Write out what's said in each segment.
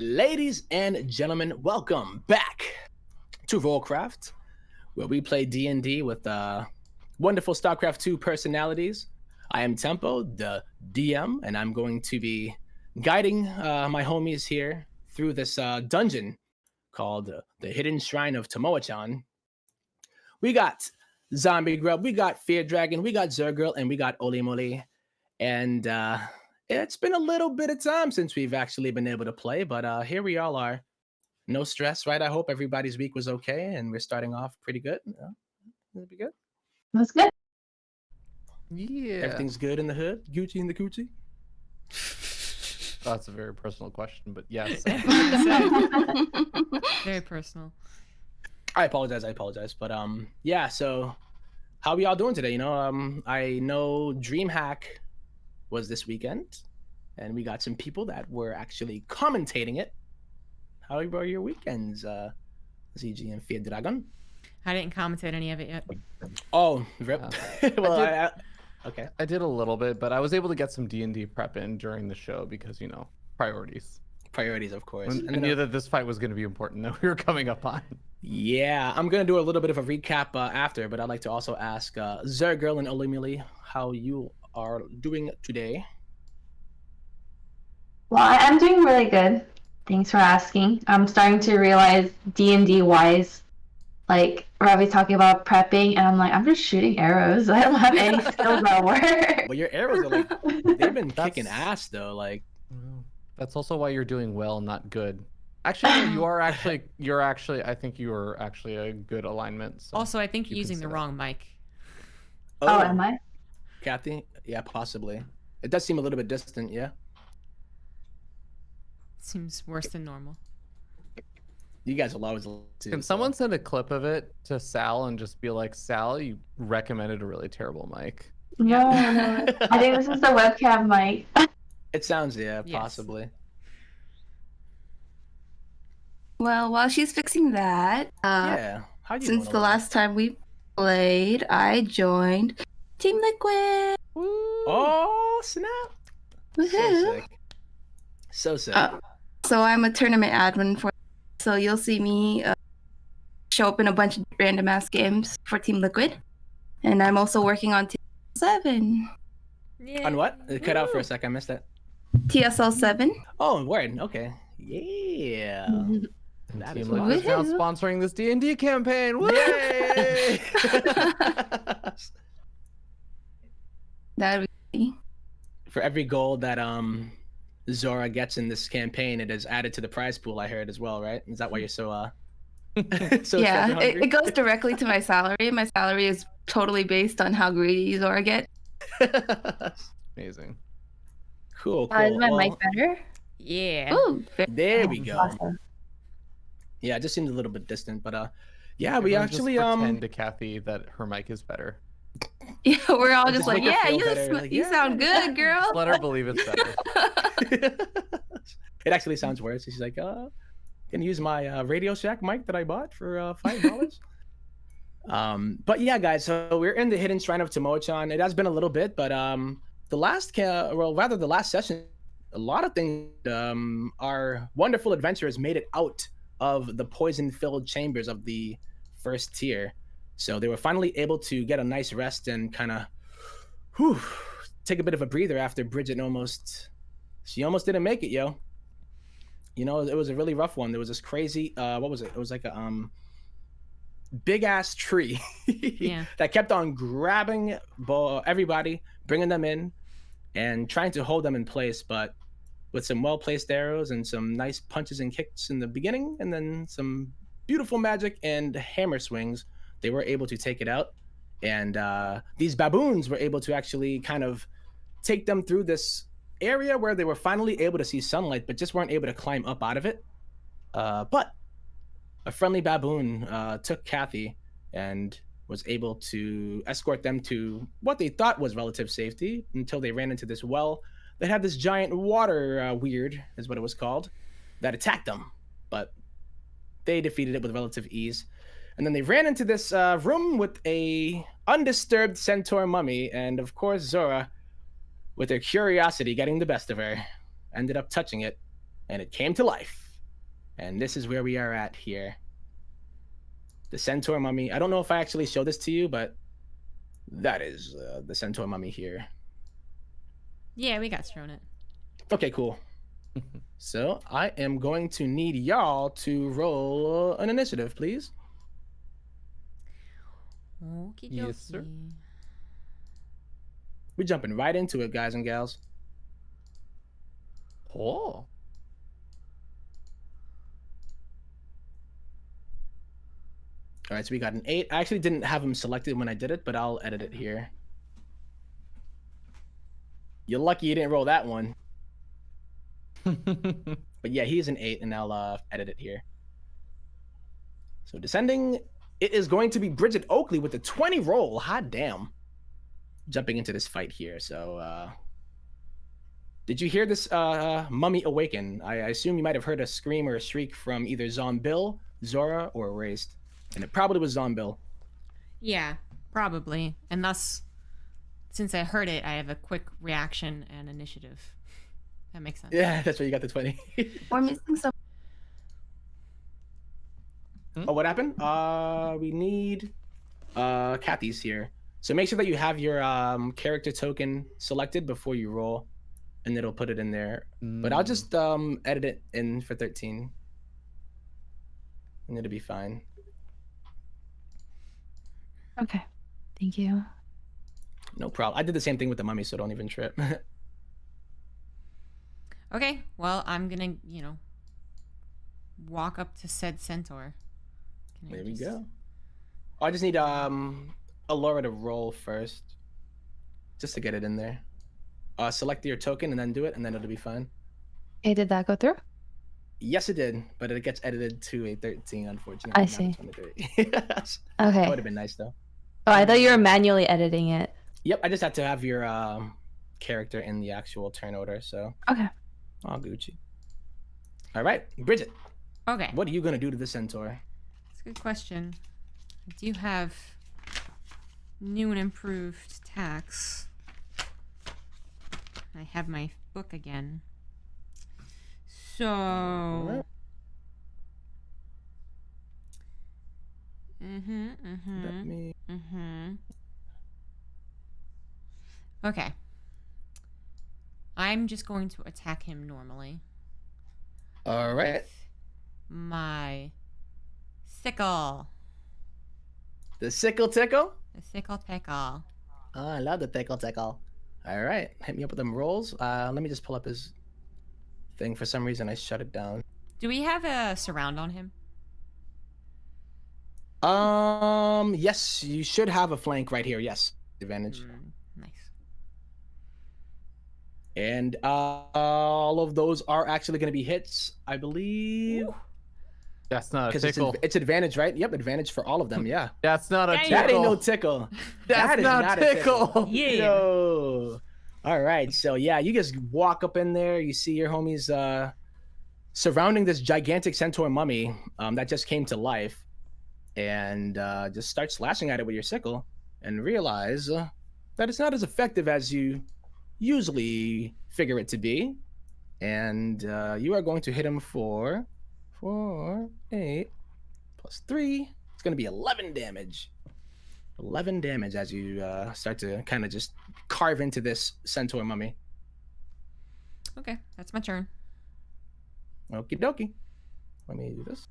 Ladies and gentlemen, welcome back to RollCraft, where we play D&D with wonderful StarCraft 2 personalities. I am Tempo, the DM, and I'm going to be guiding my homies here through this dungeon called the Hidden Shrine of Tamoachan. We got ZombieGrub, we got feardragon, we got ZergGirl, and we got Olimoley. And it's been a little bit of time since we've actually been able to play, but here we all are. No stress, right? I hope everybody's week was okay, and we're starting off pretty good. It'll be good. That's good. Yeah. Everything's good in the hood? Gucci in the coochie? That's a very personal question, but yes. Very personal. I apologize. But yeah, so how are y'all doing today? I know DreamHack was this weekend, and we got some people that were actually commentating it. How were your weekends, ZG and feardragon? I didn't commentate any of it yet. Oh, rip. Well, okay. I did a little bit, but I was able to get some D&D prep in during the show because, priorities. Priorities, of course. I knew that this fight was going to be important that we were coming up on. Yeah, I'm going to do a little bit of a recap after, but I'd like to also ask ZergGirl and Olimoley how you are doing today. Well, I'm doing really good. Thanks for asking. I'm starting to realize D&D wise, like Ravi's talking about prepping, and I'm like, I'm just shooting arrows. I don't have any skills at work. But your arrows are they've been kicking ass though. Like, that's also why you're doing well, not good. Actually, I think you are actually a good alignment. So also, I think you're using the wrong mic. Oh, am I? Kathy? Yeah, possibly. It does seem a little bit distant, yeah? Seems worse than normal. You guys will always Can someone send a clip of it to Sal and just be like, Sal, you recommended a really terrible mic? No. I think this is the webcam mic. It sounds, Yes. possibly. Well, while she's fixing that, Yeah. How'd you since the last time we played, I joined Team Liquid. Oh, snap. So Woohoo! sick. So sick. So I'm a tournament admin for. So you'll see me show up in a bunch of random ass games for Team Liquid, and I'm also working on TSL 7. Yeah. On what? It cut out for a sec. I missed that. TSL 7. Oh, word. Okay. Yeah. And That Team is Liquid is now Woohoo. sponsoring this D&D campaign. Woo! Yay! That would be. For every gold that Zora gets in this campaign, it is added to the prize pool. I heard as well, right? Is that why you're so so Yeah, treasure hungry? it goes directly to my salary. My salary is totally based on how greedy Zora gets. Amazing. Cool. Is my Well, mic better? Yeah. Ooh, there we go. Awesome. Yeah, it just seemed a little bit distant, but yeah, we Everyone actually just pretend to Kathy that her mic is better. yeah, we're all Just just like, make her yeah, feel you, better, like, you yeah. sound good, girl. Just let her believe it's better. It actually sounds worse. She's like, can you use my Radio Shack mic that I bought for $5? But yeah, guys, so we're in the Hidden Shrine of Tamoachan. It has been a little bit, but the last session, a lot of things, our wonderful adventurers made it out of the poison-filled chambers of the first tier. So they were finally able to get a nice rest and kind of take a bit of a breather after Bridget almost didn't make it, yo. It was a really rough one. There was this crazy, what was it? It was like a big ass tree Yeah. that kept on grabbing everybody, bringing them in, and trying to hold them in place. But with some well-placed arrows and some nice punches and kicks in the beginning, and then some beautiful magic and hammer swings, they were able to take it out. And these baboons were able to actually kind of take them through this area where they were finally able to see sunlight, but just weren't able to climb up out of it. But a friendly baboon took Kathy and was able to escort them to what they thought was relative safety until they ran into this well that had this giant water weird, is what it was called, that attacked them. But they defeated it with relative ease. And then they ran into this room with a undisturbed centaur mummy, and of course Zora, with her curiosity getting the best of her, ended up touching it, and it came to life. And this is where we are at here. The centaur mummy. I don't know if I actually showed this to you, but that is the centaur mummy here. Yeah, we got shown it. Okay, cool. So I am going to need y'all to roll an initiative, please. Okie Yes, sir. dokie. We're jumping right into it, guys and gals. Oh. All right, so we got an 8. I actually didn't have him selected when I did it, but I'll edit it here. You're lucky you didn't roll that one. But yeah, he's an 8, and I'll edit it here. So descending, it is going to be Bridget Oakley with the 20 roll. Hot damn. Jumping into this fight here. So, did you hear this mummy awaken? I assume you might have heard a scream or a shriek from either ZombieGrub, Zora, or Raist. And it probably was ZombieGrub. Yeah, probably. And thus, since I heard it, I have a quick reaction and initiative. That makes sense. Yeah, that's where you got the 20. We're missing some. Oh, what happened? We need Kathy's here. So make sure that you have your character token selected before you roll, and it'll put it in there. But I'll just edit it in for 13, and it'll be fine. Okay. Thank you. No problem. I did the same thing with the mummy, so don't even trip. Okay, well, I'm gonna, walk up to said centaur. Can I There we just- go. Oh, I just need Alora to roll first, just to get it in there. Select your token and then do it, and then it'll be fine. Hey, did that go through? Yes, it did, but it gets edited to a 13, unfortunately. I not a see. 23. Yes. Okay. That would have been nice, though. Oh, I thought you were manually editing it. Yep, I just had to have your character in the actual turn order, so. Okay. All Gucci. All right, Bridget, Okay, what are you going to do to the centaur? that's a good question. I do have new and improved attacks. I have my book again. So. Alright. Let me... Okay. I'm just going to attack him normally. All right. My sickle. The sickle tickle? The sickle tickle. Oh, I love the tickle tickle. All right, hit me up with them rolls. Let me just pull up his thing. For some reason, I shut it down. Do we have a surround on him? Yes, you should have a flank right here. Yes, advantage. Nice. And all of those are actually going to be hits, I believe. That's not a Because tickle. it's advantage, right? Yep, advantage for all of them. Yeah. That's not a Dang. tickle. That ain't no tickle. That's That is not a tickle. Yeah. Yo. All right. So yeah, you just walk up in there. You see your homies surrounding this gigantic centaur mummy that just came to life, and just start slashing at it with your sickle, and realize that it's not as effective as you usually figure it to be, and you are going to hit him for 8 plus 3. It's going to be 11 damage. 11 damage as you start to kind of just carve into this centaur mummy. Okay, that's my turn. Okie dokie. Let me do this.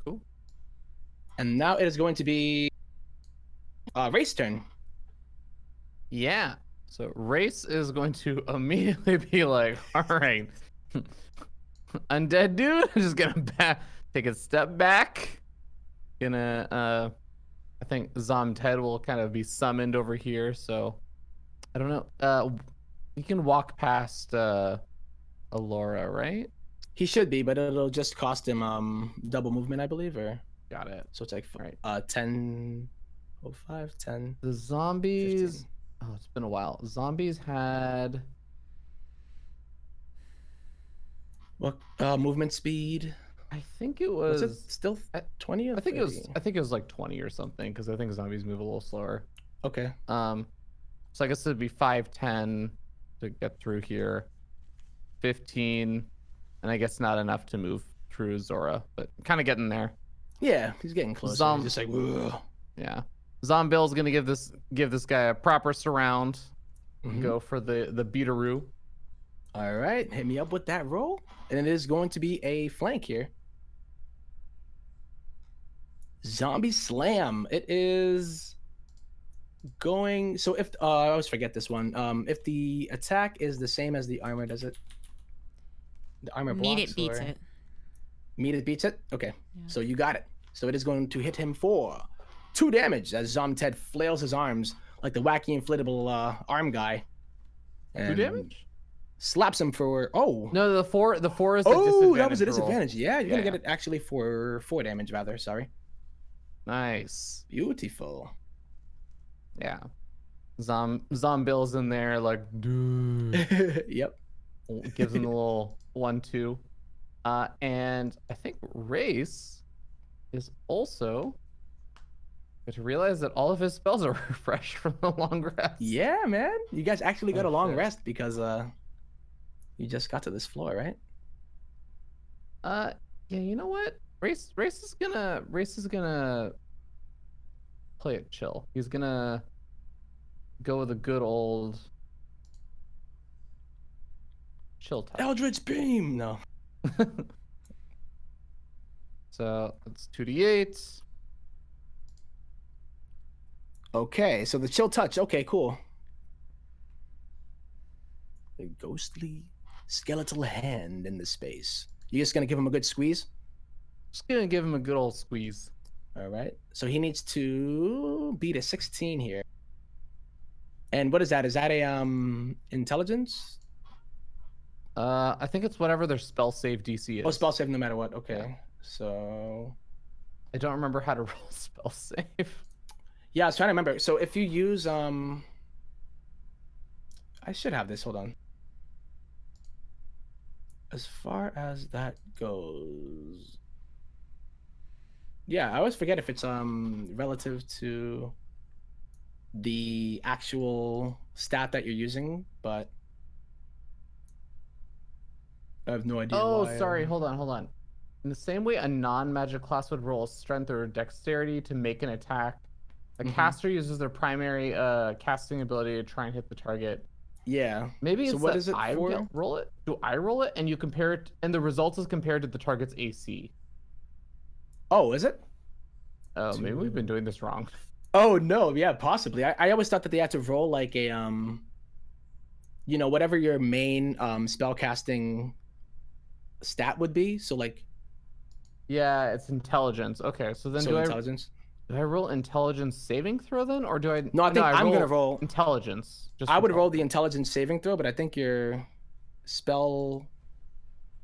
Cool. And now it is going to be Raist's turn. Yeah. So Race is going to immediately be like, all right, undead dude, just gonna take a step back. Gonna, I think Ted will kind of be summoned over here. So I don't know. You can walk past Alora, right? He should be, but it'll just cost him double movement, I believe, or Got it. so it's like Right. 10, 5, 10. The zombies. 15. Oh, it's been a while. Zombies had. What movement speed? I think it Was was. it still 20 or I think it was. 30? I think it was like 20 or something because I think zombies move a little slower. Okay. So I guess it'd be 5, 10 to get through here. 15, and I guess not enough to move through Zora, but kind of getting there. Yeah, he's getting closer. He's just like, ugh. Yeah. Zombill's gonna give this guy a proper surround. Go for the beateroo. All right, hit me up with that roll, and it is going to be a flank here. Zombie slam. It is going. So if I always forget this one. If the attack is the same as the armor, does it? The armor blocks. Meet it beats it. Meet it beats it. Okay, Yeah. so you got it. So it is going to hit him for 2 damage as Zomted flails his arms like the wacky inflatable arm guy. 2 damage? Slaps him for No, the 4 is the disadvantage. Oh, that was a roll. disadvantage. Yeah, you're gonna Yeah. get it actually for 4 damage rather. Sorry. Nice. Beautiful. Yeah. Zombill's in there like dude. Yep. Gives him a little 1-2. And I think Race is also going to realize that all of his spells are refreshed from the long rest. Yeah, man. You guys actually got a long shit. rest because you just got to this floor, right? Yeah, you know what? Race is gonna play it chill. He's gonna go with a good old chill touch. Eldritch Beam. No. So it's 2d8. Okay, so the chill touch. Okay, cool. The ghostly skeletal hand in the space. You just gonna give him a good squeeze? Just gonna give him a good old squeeze. All right. So he needs to beat a 16 here. And what is that? Is that a intelligence? I think it's whatever their spell save DC is. Oh, spell save no matter what. Okay. So I don't remember how to roll spell save. yeah, I was trying to remember. So if you use I should have this. Hold on. As far as that goes, yeah, I always forget if it's relative to the actual stat that you're using, but I have no idea. Oh, why, sorry. Hold on. In the same way a non-magic class would roll strength or dexterity to make an attack, the caster uses their primary casting ability to try and hit the target. Yeah. Maybe So it's what that is it I for? roll it. Do I roll it and you compare it, and the result is compared to the target's AC? Oh, is it? Oh, maybe we've been doing this wrong. Oh no, yeah, possibly. I always thought that they had to roll like a you know, whatever your main spell casting stat would be. So like Yeah, it's intelligence. Okay, so then do intelligence. I roll intelligence saving throw then, or do I? No, I think I'm gonna roll intelligence. I would roll the intelligence saving throw, but I think your spell,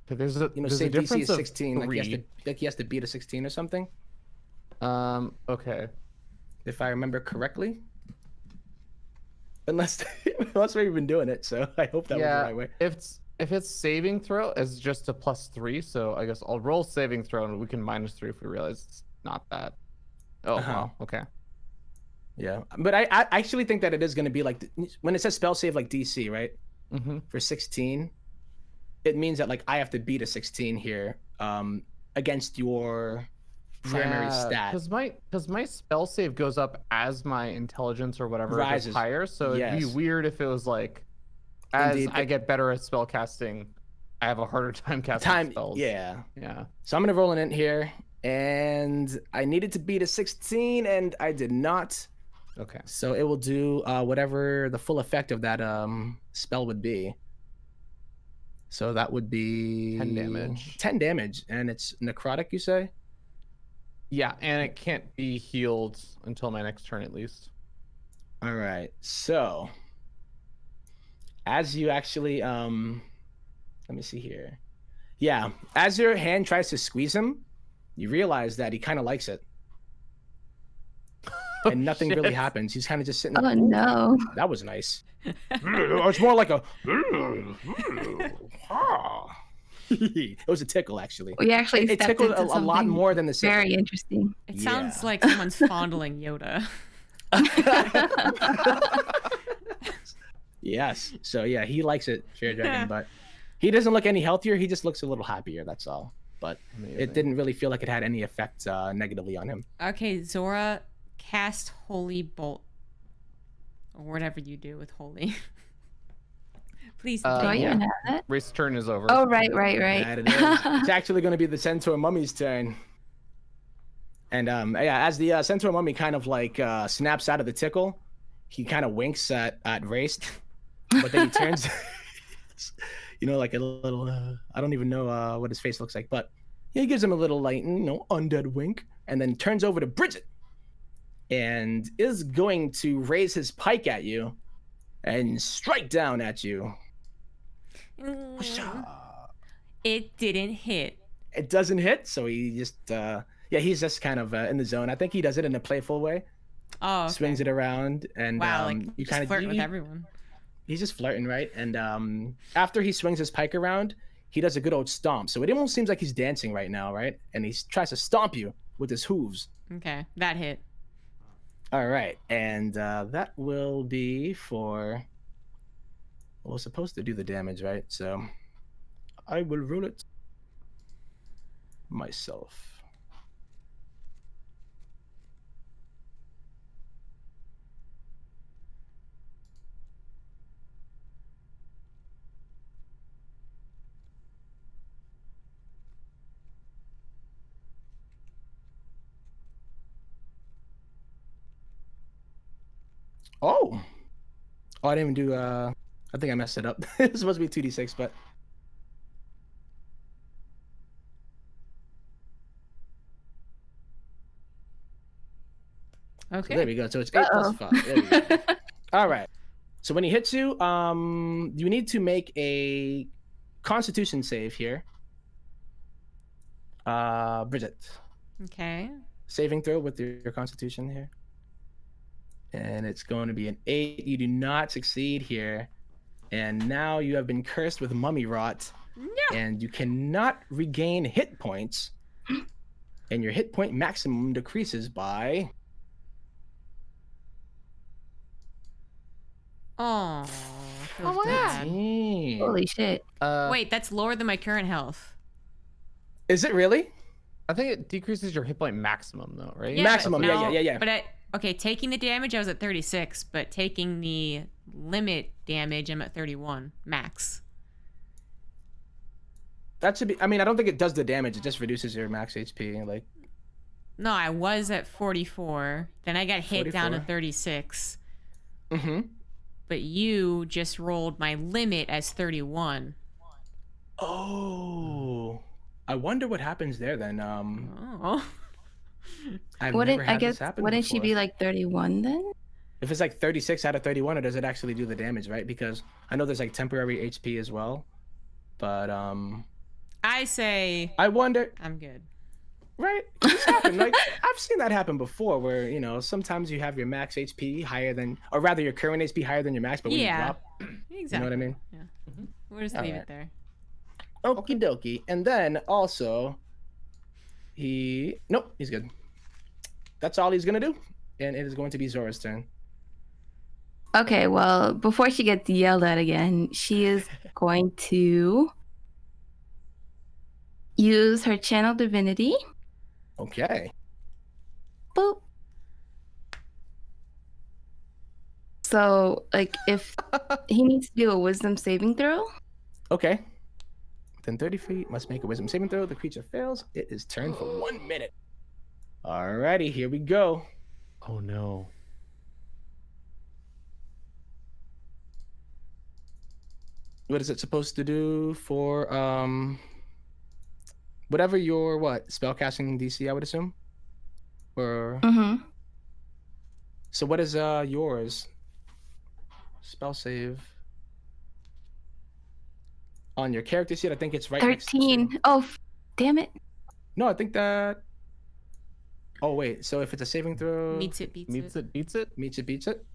There's a, you know, there's say a DC difference is of 16, like three. he has to beat a 16 or something, Okay. if I remember correctly. Unless we've been doing it, so I hope that was the right way. If it's saving throw is just a +3, so I guess I'll roll saving throw and we can -3 if we realize it's not that. Oh wow. Okay. Yeah, but I actually think that it is going to be like when it says spell save like DC, right? Mm-hmm. For 16, it means that like I have to beat a 16 here against your primary stat. Because my spell save goes up as my intelligence or whatever Rises. is higher, so it'd be weird if it was like as Indeed. I get better at spell casting, I have a harder time casting spells. Yeah. Yeah. So I'm gonna roll it in here, and I needed to beat a 16, and I did not. Okay. So it will do whatever the full effect of that spell would be. So that would be 10 damage. 10 damage, and it's necrotic, you say? Yeah, and it can't be healed until my next turn at least. All right. So as you actually let me see here. Yeah, as your hand tries to squeeze him, you realize that he kind of likes it. And nothing really happens. He's kind of just sitting there. Oh no. That was nice. It's more like a it was a tickle, actually. We actually It stepped tickled into a lot something more than the signal. very interesting. It sounds Yeah. like someone's fondling Yoda. Yes. So yeah, he likes it, feardragon, but he doesn't look any healthier. He just looks a little happier. That's all. But it didn't really feel like it had any effect negatively on him. Okay, Zora, cast Holy Bolt. Or whatever you do with Holy. Please. Do I even have that? Race's turn is over. Oh, right. That it is. It's actually going to be the Centaur Mummy's turn. And as the Centaur Mummy kind of like snaps out of the tickle, he kind of winks at Raist, but then he turns, like a little, I don't even know what his face looks like, but he gives him a little like, undead wink, and then turns over to Bridget and is going to raise his pike at you and strike down at you. It didn't hit. It doesn't hit, so he just, he's just kind of in the zone. I think he does it in a playful way. Oh, okay. Swings it around, and wow, you just kind of flirt with everyone. He's just flirting, right? And after he swings his pike around, he does a good old stomp. So it almost seems like he's dancing right now, right? And he tries to stomp you with his hooves. Okay, that hit. All right, and that will be for. Well, we're supposed to do the damage, right? So I will roll it myself. Oh, I didn't even do. I think I messed it up. It's supposed to be 2d6, but. Okay. So there we go. So it's 8 plus 5. There we go. All right. So when he hits you, you need to make a Constitution save here. Bridget. Okay. Saving throw with your Constitution here. And it's going to be an 8. You do not succeed here. And now you have been cursed with mummy rot. No. And you cannot regain hit points. And your hit point maximum decreases by... Oh. Oh, wow. Holy shit. Wait, that's lower than my current health. Is it really? I think it decreases your hit point maximum though, right? Yeah, Maximum, but yeah. But okay, taking the damage, I was at 36, but taking the limit damage, I'm at 31 max. That should be. I mean, I don't think it does the damage. It just reduces your max HP. Like. No, I was at 44. Then I got hit down to 44. 36. Mm-hmm. But you just rolled my limit as 31. Oh. I wonder what happens there then. Oh. I've never had this happen Wouldn't she before. be like 31 then? If it's like 36 out of 31, or does it actually do the damage, right? Because I know there's like temporary HP as well. But I say I wonder, I'm good. right? It's happened. Like I've seen that happen before where, sometimes you have your max HP higher than, or rather your current HP higher than your max, but when you drop, Exactly. you know what I mean? Yeah. We'll just leave it there. Okie dokie. And then also, nope, he's good. That's all he's gonna do. And it is going to be Zora's turn. Okay, well, before she gets yelled at again, she is going to use her channel divinity. Okay. Boop. So, like, if he needs to do a wisdom saving throw. Okay. Within 30 feet, must make a wisdom saving throw. The creature fails. It is turned for 1 minute. Alrighty, here we go. Oh no. What is it supposed to do for whatever your spellcasting DC, I would assume? Or Mm-hmm. so what is yours? Spell save. On your character sheet, I think it's right next to... 13. Oh, damn it. No, I think that... Oh, wait. So if it's a saving throw... Meets it, beats Meets it. it, beats it. Meets it, beats it.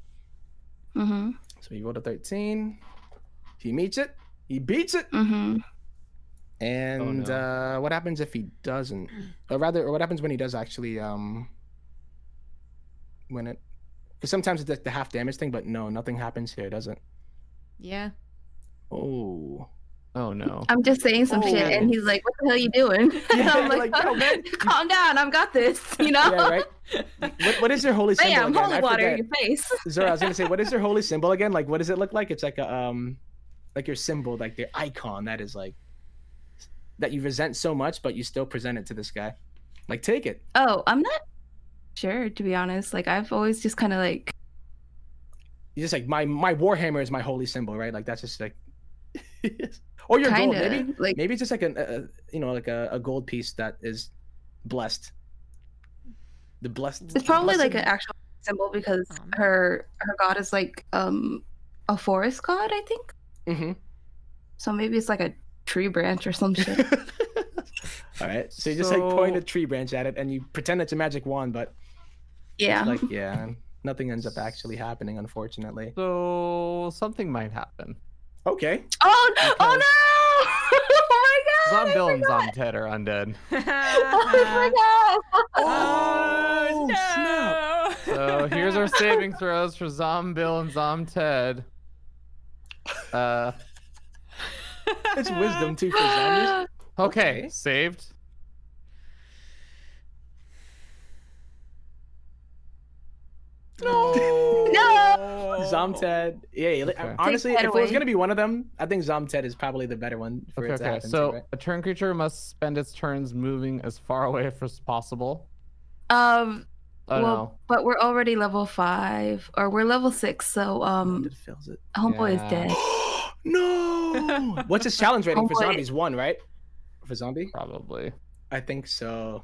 Mm-hmm. So you rolled a 13. He meets it. He beats it. Mm-hmm. And what happens if he doesn't? Or rather, what happens when he does actually... When it... Because sometimes it's the half damage thing, but no, nothing happens here, does it? Yeah. Oh. Oh no. I'm just saying some shit, and he's like, "What the hell are you doing?" And I'm like, yo, man, "Calm down, I've got this." You know? Yeah, right. What is your holy symbol Bam, again? holy I water in forget. your face. Zora, I was gonna say, what is your holy symbol again? Like, what does it look like? It's like a like your symbol, like the icon that is like that you resent so much, but you still present it to this guy. Like, take it. Oh, I'm not sure, to be honest. Like, I've always just kind of like, You just like my warhammer is my holy symbol, right? Like that's just like, or your gold. Kinda, Maybe it's just like a gold piece that is blessed. The blessed. it's probably like blessed- an actual symbol because her god is like a forest god, I think. Mhm. So maybe it's like a tree branch or some shit. All right. So you just like point a tree branch at it and you pretend it's a magic wand, but Yeah. like nothing ends up actually happening, unfortunately. So something might happen. Okay. Oh no! Oh my god! Zombill and Zomted are undead. Oh my god! Oh, snap. So here's our saving throws for Zombill and Zomted. It's wisdom too for zombies. Okay, saved. No! Zomted. Yeah. Okay. Honestly, Take if that it was away. gonna be one of them, I think Zomted is probably the better one for it to Okay. happen. So to, right? a turn creature must spend its turns moving as far away as possible. Um. Oh well, no. but we're already level 5, or we're level 6. So It fills it. homeboy Yeah. is dead. No. What's his challenge rating for Homeboy- zombies? 1, right? For zombie? Probably. I think so.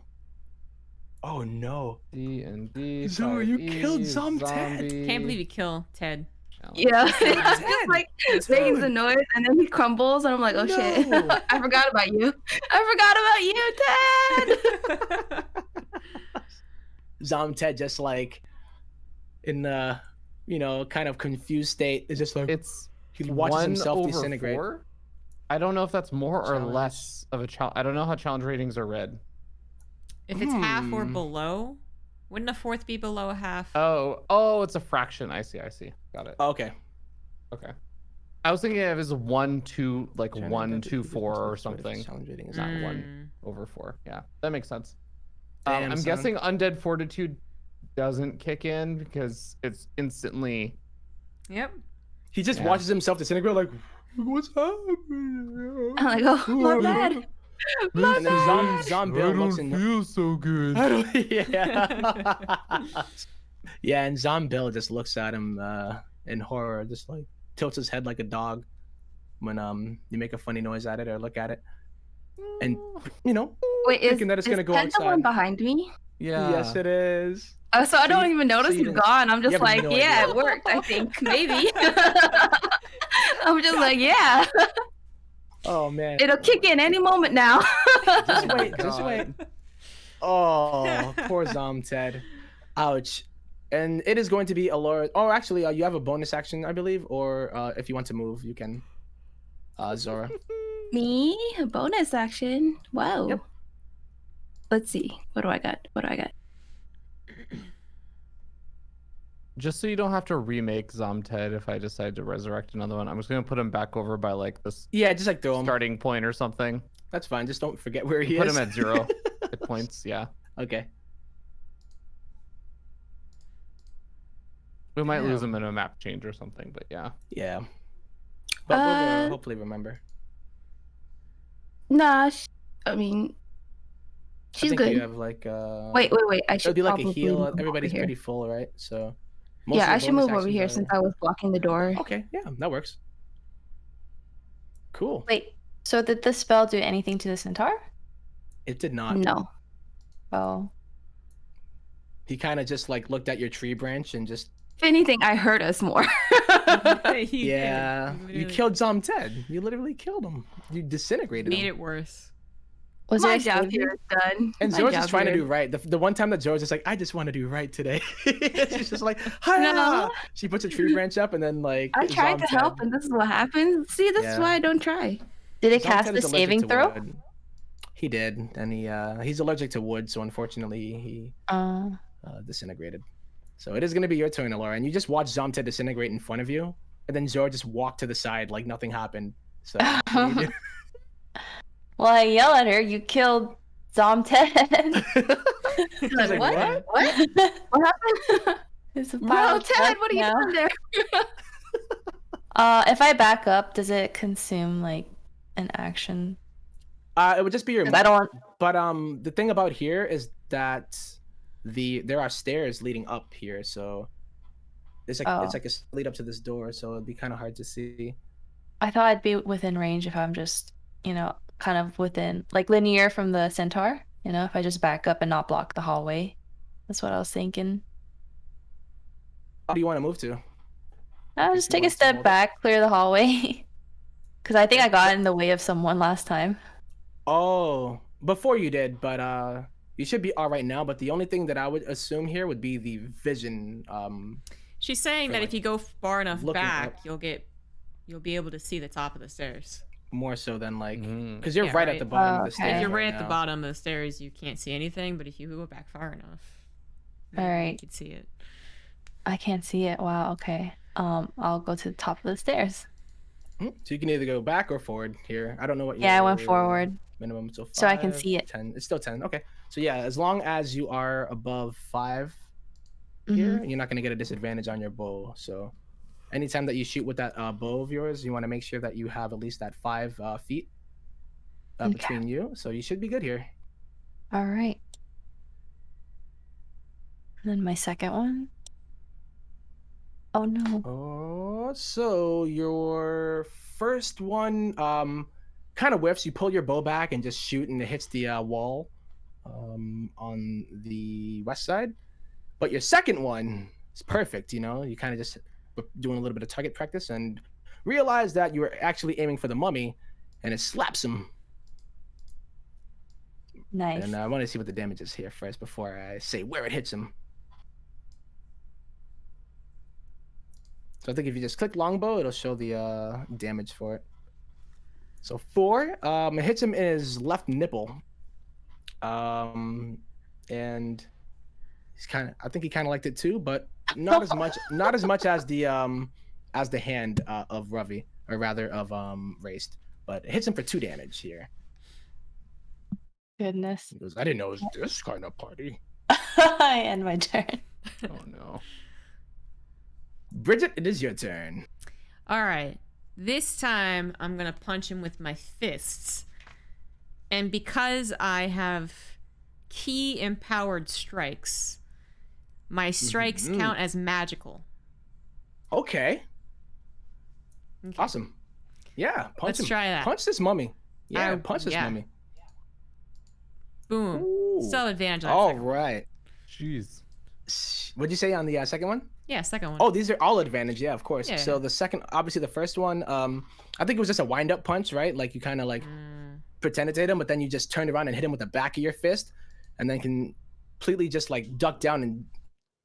Oh no. D&D. Zora, you 5e, killed Zomted. zombie Can't believe you kill Ted. challenge. Yeah. Dead. It's just like making the noise, and then he crumbles, and I'm like, oh shit! No. I forgot about you. I forgot about you, Ted. Zomted just like in the kind of confused state is just like It's he watches 1 himself over disintegrate. 4? I don't know if that's more or Challenge. less of a challenge. I don't know how challenge ratings are read. If it's half or Hmm. below, wouldn't a fourth be below a half? Oh, it's a fraction. I see. Got it. Okay. Okay. I was thinking of as 1, 2, like Challenge 1, rating 2, is 4 or what something. Challenge rating is Not not 1 over 4. Yeah, that makes sense. Damn, I'm son. guessing Undead Fortitude doesn't kick in because it's instantly. Yep. He just Yeah. watches himself disintegrate like, what's happening? I'm like, oh, my bad. My And then bad. Zombill looks in. feel so good. I don't, yeah. Yeah, and Zombill just looks at him in horror, just like tilts his head like a dog when you make a funny noise at it or look at it, and Wait, is, thinking that it's is gonna go Ted the one outside. behind me? Yeah. Yes, it is. Oh, so I So don't you- even notice so you he's didn't- gone. I'm you just have like, no yeah, idea. it worked. I think maybe. I'm just like, yeah, Oh man. it'll kick in any moment now. Just Oh my wait, just God. wait. Oh, poor Zomted. Ouch. And it is going to be Alora. Oh, actually, you have a bonus action, I believe, or if you want to move, you can. Zora. Me? A bonus action? Wow. Yep. Let's see. What do I got? Just so you don't have to remake Zomted if I decide to resurrect another one, I'm just gonna put him back over by like this Yeah, just like throw him. starting point or something. That's fine. Just don't forget where he Put is. him at 0 hit points. Yeah, Okay. we might lose Damn. him in a map change or something, but yeah. Yeah. But we'll hopefully remember. Nah, I mean, I she's think good. you have like Wait. I It'll should be like a probably heal. move Everybody's over here. pretty full, right? So. most Yeah, of the I should bonus move over actions here are- since I was blocking the door. Okay, yeah, that works. Cool. Wait, so did the spell do anything to the centaur? It did not. No. Oh. He kind of just like looked at your tree branch and just If anything, I hurt us more. yeah. You killed Zomted. You literally killed him. You disintegrated Made him. it worse. Was My there a job saving? here is done. And My Zora's job just trying to here do right. The one time that Zora's just like, I just want to do right today. She's just like, hi. No. She puts a tree branch up and then like. I tried to Zomted- help, and this is what happens. See, this is Yeah. why I don't try. Did it Zomted cast is the allergic saving to throw? wood. He did, and he's allergic to wood, so unfortunately he disintegrated. So it is going to be your turn, Alora, and you just watch Zomted disintegrate in front of you, and then Zora just walked to the side like nothing happened. So Well, I yell at her, you killed Ted. She's Like, like, what? what? What happened? It's a pile Bro, of Ted, death what are you now. doing there? If I back up, does it consume like an action? It would just be your. 'Cause I don't want. But the thing about here is that there are stairs leading up here, so it's like it's Oh. like a lead up to this door, so it'd be kind of hard to see. I thought I'd be within range if I'm just, kind of within, like linear from the centaur. If I just back up and not block the hallway. That's what I was thinking. What do you want to move to? I'll If just you take a want to step hold it. back, clear the hallway. Because I think I got in the way of someone last time. Oh, before you did, but you should be all right now. But the only thing that I would assume here would be the vision. She's saying For, that like, if you go far enough looking back, up. you'll be able to see the top of the stairs. More so than like, Mhm. because you're Yeah, right, right. at the bottom Oh, of the okay. stairs. If you're right at now. the bottom of the stairs, you can't see anything. But if you go back far enough, All maybe right. you could see it. I can't see it. Wow. Okay. I'll go to the top of the stairs. So you can either go back or forward here. I don't know what. Yeah, I went your forward. Minimum so 5, So I can see it. 10. It's still 10. Okay. So yeah, as long as you are above 5 Mhm. here, you're not gonna get a disadvantage on your bow. So anytime that you shoot with that bow of yours, you want to make sure that you have at least that 5 feet Okay. between you. So you should be good here. All right. And then my second one. Oh no. Oh, so your first one kind of whiffs. You pull your bow back and just shoot, and it hits the wall on the west side. But your second one is perfect. You kind of just doing a little bit of target practice and realize that you were actually aiming for the mummy, and it slaps him. Nice. And I want to see what the damage is here first before I say where it hits him. So I think if you just click longbow, it'll show the damage for it. So 4, it hits him in his left nipple, and I think he kind of liked it too, but not as much as the hand of Ravi, or rather of Raist, but it hits him for 2 damage here. Goodness. He goes, I didn't know it was this kind of party. I end my turn. Oh no. Bridget, it is your turn. All right. This time I'm going to punch him with my fists. And because I have key empowered strikes, my strikes count as magical. Okay. Okay. Awesome. Yeah, punch Let's him. try that. Punch this mummy. Yeah, I- punch this yeah. mummy. Boom. Ooh. Still advantage on that All second one. right. Jeez. What'd you say on the second one? Yeah, second one. Oh, these are all advantage. Yeah, of course. Yeah. So the second, obviously the first one, I think it was just a wind up punch, right? Like you kind of like pretended to hit him, but then you just turned around and hit him with the back of your fist, and then completely just like ducked down and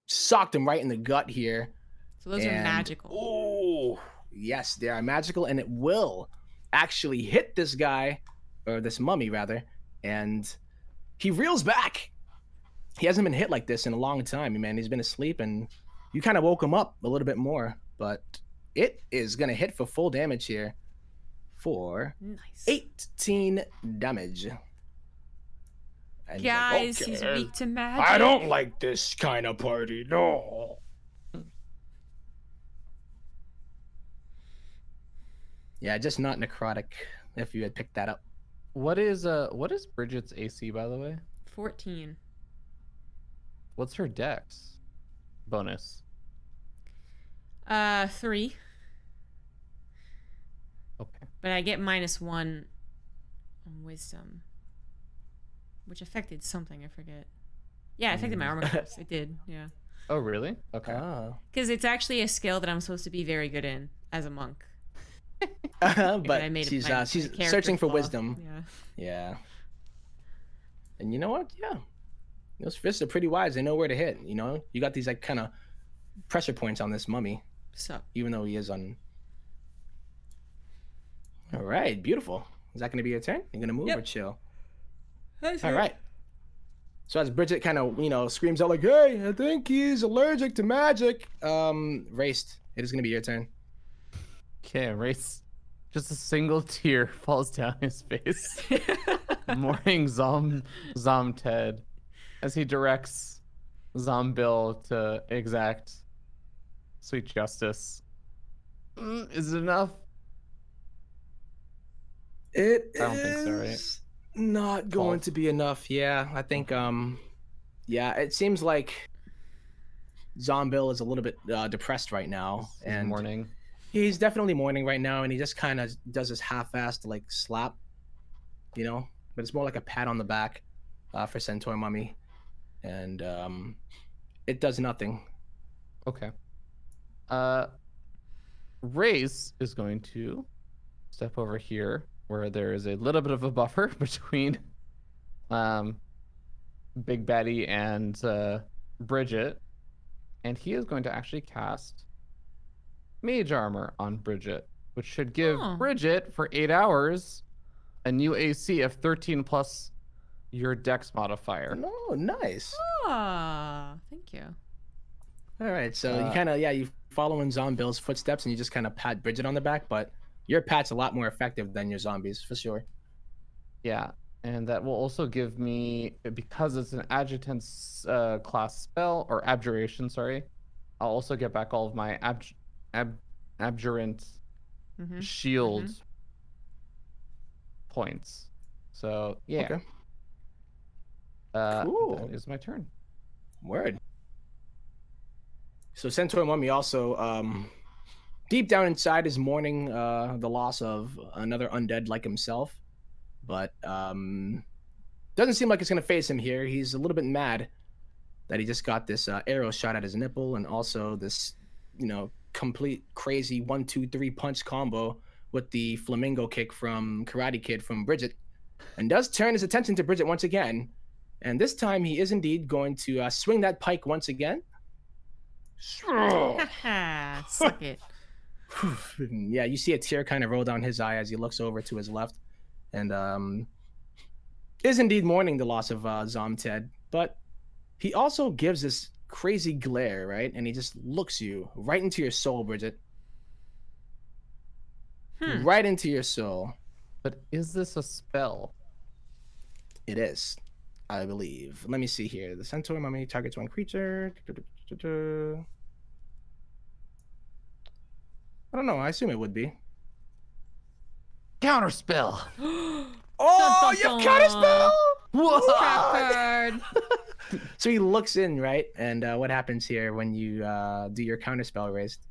socked him right in the gut here. So those are magical. Oh, yes, they are magical, and it will actually hit this guy, or this mummy rather, and he reels back. He hasn't been hit like this in a long time, man. He's been asleep, and you kind of woke him up a little bit more, but it is gonna hit for full damage here for Nice. 18 damage. And he's like, Guys, he's "Okay, weak to magic. I don't like this kind of party, no. Yeah, just not necrotic. If you had picked that up. What is Bridget's AC, by the way? 14. What's her dex bonus? 3. Okay. But I get -1 on wisdom. Which affected something, I forget. Yeah, it affected my armor class. It did, yeah. Oh, really? Okay. Oh. Because it's actually a skill that I'm supposed to be very good in as a monk. But I made she's my she's character searching for flaw. wisdom. Yeah. Yeah. And you know what? Yeah. Those fists are pretty wise. They know where to hit. You got these like kind of pressure points on this mummy, So, even though he is on. All right, beautiful. Is that going to be your turn? You're going to move Yep. or chill? that's All it. right. So as Bridget kind of, screams out like, "Hey, I think he's allergic to magic." Raist, it is going to be your turn. Okay, Raist. Just a single tear falls down his face. Mourning Zom Ted as he directs Zombill to exact sweet justice. Is it enough? I don't think so, right? Not going False. to be enough. Yeah, I think yeah, it seems like Zombill is a little bit depressed right now, He's and mourning. he's definitely mourning right now, and he just kind of does this half-assed like slap, you know, but it's more like a pat on the back for Centaur Mummy, and it does nothing. Okay. Race is going to step over here where there is a little bit of a buffer between Big Betty and Bridget, and he is going to actually cast Mage Armor on Bridget, which should give Bridget for 8 hours a new AC of 13 plus your Dex modifier. Oh, nice. Ah, thank you. All right, so you kind of you follow in Zombill's footsteps, and you just kind of pat Bridget on the back, but your pat's a lot more effective than your zombies for sure. Yeah, and that will also give me, because it's an adjutant class spell, or abjuration, sorry, I'll also get back all of my abjurant shield points. So yeah. Okay. Cool. That is my turn. Word. So Centaur Mummy also, deep down inside, is mourning the loss of another undead like himself, but doesn't seem like it's gonna face him here. He's a little bit mad that he just got this arrow shot at his nipple, and also this, you know, complete crazy 1-2-3 punch combo with the flamingo kick from Karate Kid from Bridget, and does turn his attention to Bridget once again, and this time he is indeed going to swing that pike once again. Suck it. Yeah, you see a tear kind of roll down his eye as he looks over to his left, and is indeed mourning the loss of Zomted, but he also gives this crazy glare, right? And he just looks you right into your soul, Bridget. Right into your soul. But is this a spell? It is, I believe. Let me see here. The Centaur Mummy targets one creature. I don't know. I assume it would be. Counterspell. Oh, you counterspell! Trap card. So he looks in, right? And what happens here when you do your counterspell, Raist?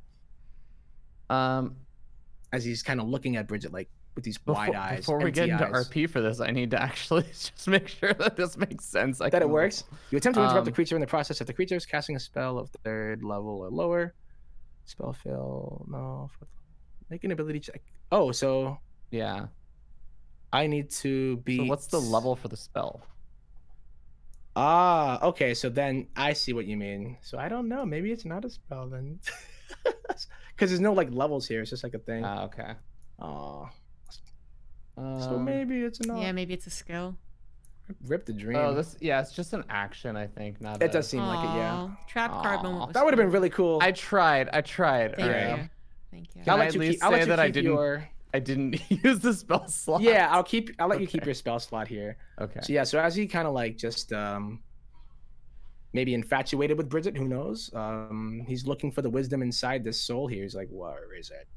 As he's kind of looking at Bridget like with these wide eyes. Before we get into eyes. RP for this, I need to actually just make sure that this makes sense. That it works. You attempt to interrupt the creature in the process if the creature is casting a spell of 3rd level or lower. Spell fail. No. Make an ability check. Oh, so yeah. I need to be. So what's the level for the spell? Ah, okay. So then I see what you mean. So I don't know. Maybe it's not a spell then. Because there's no like levels here. It's just like a thing. Ah, okay. Oh. So maybe it's not. Yeah, maybe it's a skill. Rip the dream. Oh, it's just an action, I think. Not. It does seem like it, yeah. Trap card moment. Was that would have been really cool. I tried. Thank All right. you. Thank you. Can I at least say that I didn't use the spell slot? Yeah, I'll let you keep your spell slot here. Okay. So yeah, so as he kind of like just maybe infatuated with Bridget, who knows? He's looking for the wisdom inside this soul here. He's like, where is it?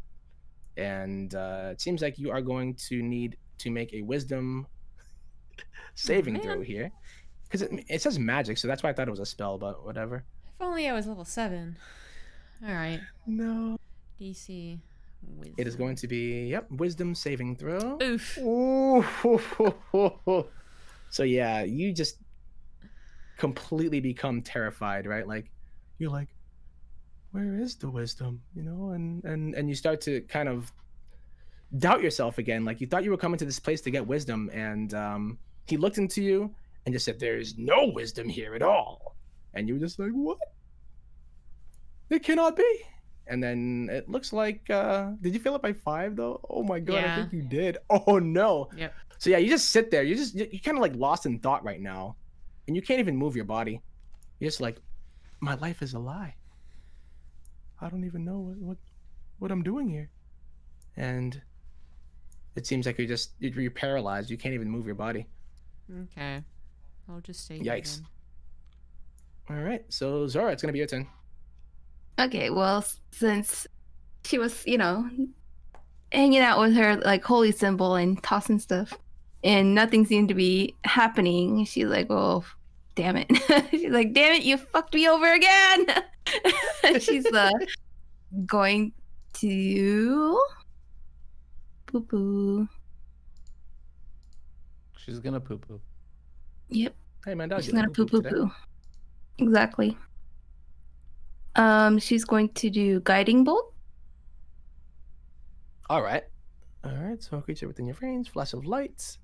And it seems like you are going to need to make a wisdom saving throw here, because it says magic, so that's why I thought it was a spell, but whatever. If only I was level 7. All right. No. DC. Wisdom. It is going to be wisdom saving throw. Oof. Ooh. So yeah, you just completely become terrified, right? Like you're like, where is the wisdom? You know, and you start to kind of doubt yourself again. Like you thought you were coming to this place to get wisdom, and he looked into you and just said, "There's no wisdom here at all." And you were just like, "What? It cannot be." And then it looks like, did you fill it by 5 though? Oh my god, Yeah. I think you did. Oh no. Yep. So yeah, you just sit there. You're kind of like lost in thought right now, and you can't even move your body. You're just like, my life is a lie. I don't even know what I'm doing here. and it seems like you're paralyzed. You can't even move your body. Okay. I'll just stay here Yikes. then. All right, so Zora, it's gonna be your turn. Okay, well, since she was, hanging out with her like holy symbol and tossing stuff, and nothing seemed to be happening, she's like, "Oh, damn it!" She's like, "Damn it, you fucked me over again!" She's going to poo poo. She's gonna poo poo. Yep, Hey, man, dog. she's gonna poo poo poo. Exactly. She's going to do guiding bolt. All right. So a creature within your range, flash of light. It's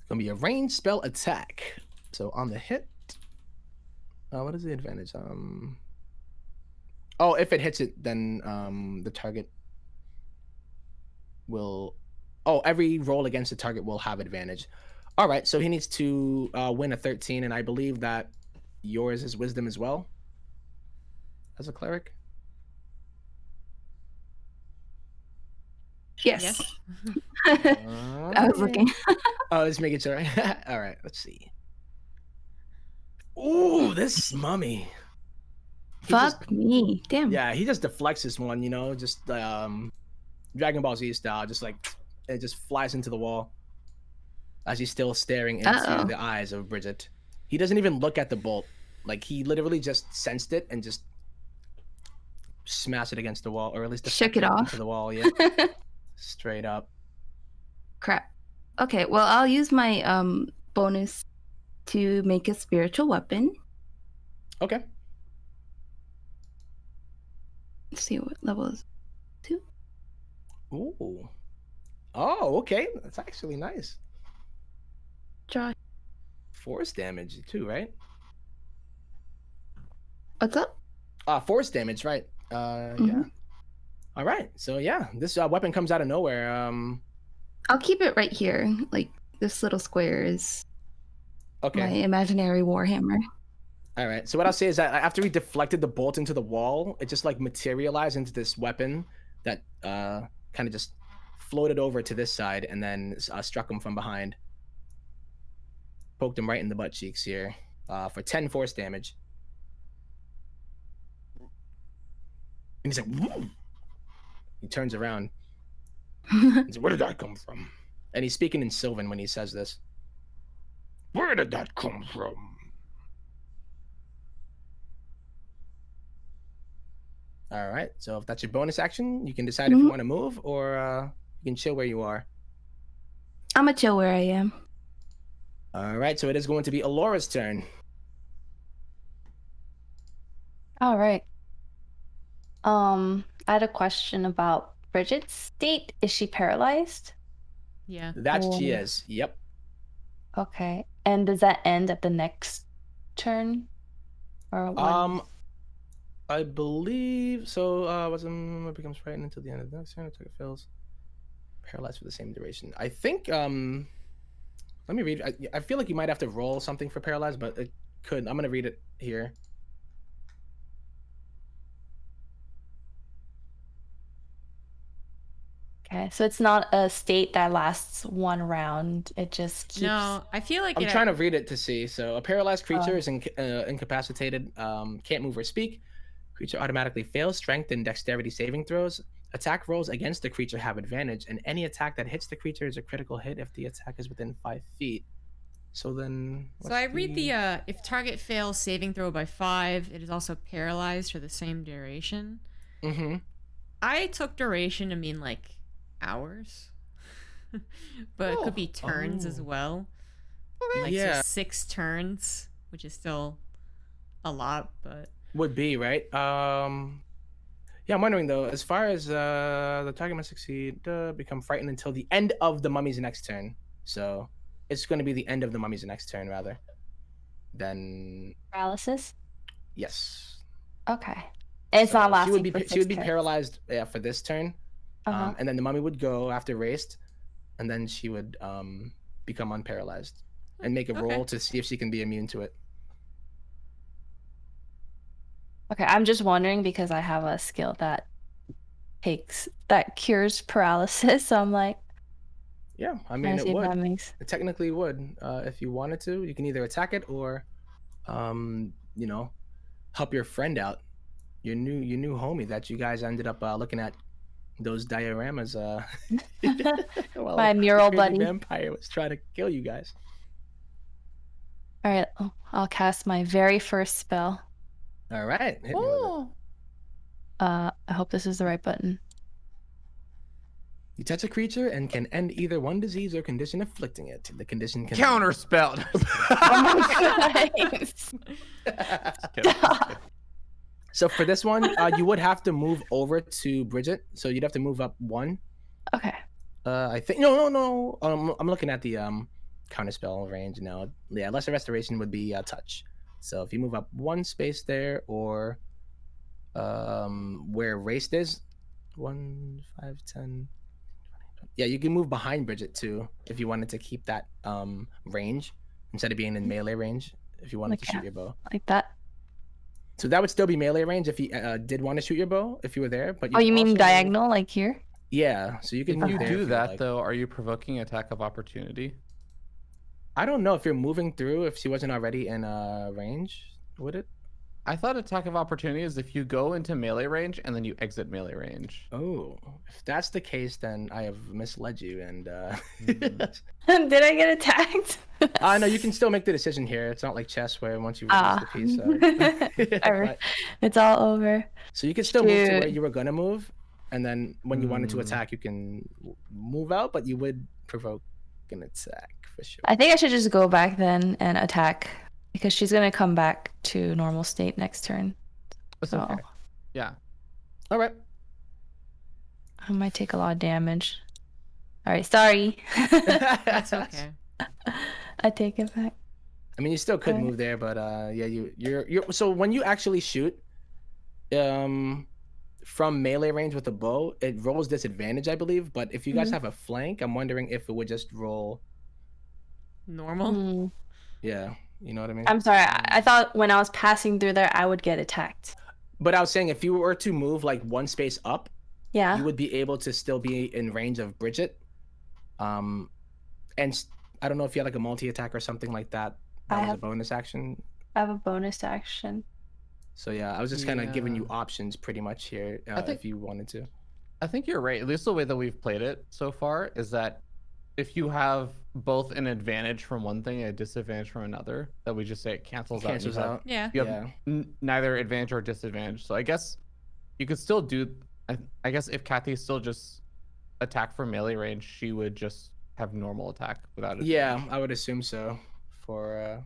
gonna be a ranged spell attack. So on the hit, what is the advantage? Oh, if it hits it, then the target will. Oh, every roll against the target will have advantage. All right. So he needs to win a 13, and I believe that yours is wisdom as well. As a cleric. Yes. Yes. I was looking. Oh, let's make it sure. All right, let's see. Ooh, this mummy. He Fuck me. Damn. Yeah, he just deflects this one, just Dragon Ball Z style, just like it just flies into the wall as he's still staring into the eyes of Bridget. He doesn't even look at the bolt. Like he literally just sensed it and just smashed it against the wall, or at least shook it off into the wall. Yeah, straight up. Crap. Okay, well, I'll use my bonus to make a spiritual weapon. Okay. Let's see what level is 2. Ooh. Oh, okay. That's actually nice. Draw. Force damage too, right? What's up? Force damage, right? Yeah. All right. So yeah, this weapon comes out of nowhere. I'll keep it right here. Like this little square is Okay. my imaginary warhammer. All right. So what I'll say is that after he deflected the bolt into the wall, it just like materialized into this weapon that kind of just floated over to this side and then struck him from behind. Poked him right in the butt cheeks here for 10 force damage. And he's like, woo! He turns around. He's like, where did that come from? And he's speaking in Sylvan when he says this. Where did that come from? All right. So if that's your bonus action, you can decide if you want to move or you can chill where you are. I'm gonna chill where I am. All right. So it is going to be Alora's turn. All right. I had a question about Bridget's state. Is she paralyzed? Yeah. That she Oh. is. Yep. Okay. And does that end at the next turn? Or what? I believe so. It becomes frightened until the end of the next turn. Until it fails. Paralyzed for the same duration. I think. Let me read. I feel like you might have to roll something for paralyzed, but it could. I'm gonna read it here. Okay, so it's not a state that lasts one round. It just keeps. No, I feel like I'm trying to read it to see. So a paralyzed creature is incapacitated, can't move or speak. Creature automatically fails strength and dexterity saving throws. Attack rolls against the creature have advantage, and any attack that hits the creature is a critical hit if the attack is within 5 feet. So then. So I read the if target fails saving throw by 5, it is also paralyzed for the same duration. Mm-hmm. I took duration to mean like hours, but it could be turns as well. Like Yeah. so 6 turns, which is still a lot, but Would be, right? Yeah, I'm wondering though, as far as the target must succeed, become frightened until the end of the mummy's next turn. So it's going to be the end of the mummy's next turn rather than Paralysis? yes. Okay. It's not lasting She would be for she would be 6 turns. paralyzed for this turn, Uh-huh. and then the mummy would go after Raist, and then she would become unparalyzed and make a roll to see if she can be immune to it. Okay, I'm just wondering because I have a skill that cures paralysis. So I'm like, Yeah, I trying mean to it see if that would. makes. It technically would. If you wanted to, you can either attack it or, you know, help your friend out. Your new homie that you guys ended up looking at those dioramas. While My the mural crazy buddy. vampire was trying to kill you guys. All right, I'll cast my very first spell. All right, hit me with it. Oh. I hope this is the right button. You touch a creature and can end either one disease or condition afflicting it. The condition can Counterspell. Oh my god! So for this one, you would have to move over to Bridget. So you'd have to move up one. Okay. I think no. I'm looking at the counterspell range now. Yeah, lesser restoration would be touch. So if you move up one space there, or where Raist is, 1, 5, 10. Yeah, you can move behind Bridget too if you wanted to keep that range instead of being in melee range. If you wanted to shoot your bow, Like that. so that would still be melee range if you did want to shoot your bow if you were there. But Oh, you can mean also- diagonal, like here? Yeah, so you can If move you there do if that like. though, are you provoking attack of opportunity? I don't know if you're moving through if she wasn't already in range. Would it? I thought attack of opportunity is if you go into melee range and then you exit melee range. Oh, if that's the case, then I have misled you. And Did I get attacked? no, you can still make the decision here. It's not like chess where once you release the piece. Alright. It's all over. So you can still move to where Shoot. you were gonna move, and then when you wanted to attack, you can move out, but you would provoke an attack for sure. I think I should just go back then and attack because she's gonna come back to normal state next turn. It's So okay. Yeah. All right. I might take a lot of damage. All right, sorry. That's okay. I take it back. I mean, you still could Alright. move there, but yeah, you're so when you actually shoot, from melee range with a bow, it rolls disadvantage, I believe. But if you guys Mhm. have a flank, I'm wondering if it would just roll. Normal. Mm. Yeah, you know what I mean. I'm sorry. I thought when I was passing through there, I would get attacked. But I was saying if you were to move like one space up, Yeah. you would be able to still be in range of Bridget. And I don't know if you had like a multi attack or something like that. That I was a have- bonus action. I have a bonus action. So yeah, I was just kind of giving you Yeah. options pretty much here think- if you wanted to. I think you're right. At least the way that we've played it so far is that if you have both an advantage from one thing and a disadvantage from another, that we just say it cancels out. and Cancels you have- out. Yeah. You have Yeah. neither advantage or disadvantage. So I guess you could still do. I guess if Kathy still just attack from melee range, she would just have normal attack without it. Yeah, I would assume so. For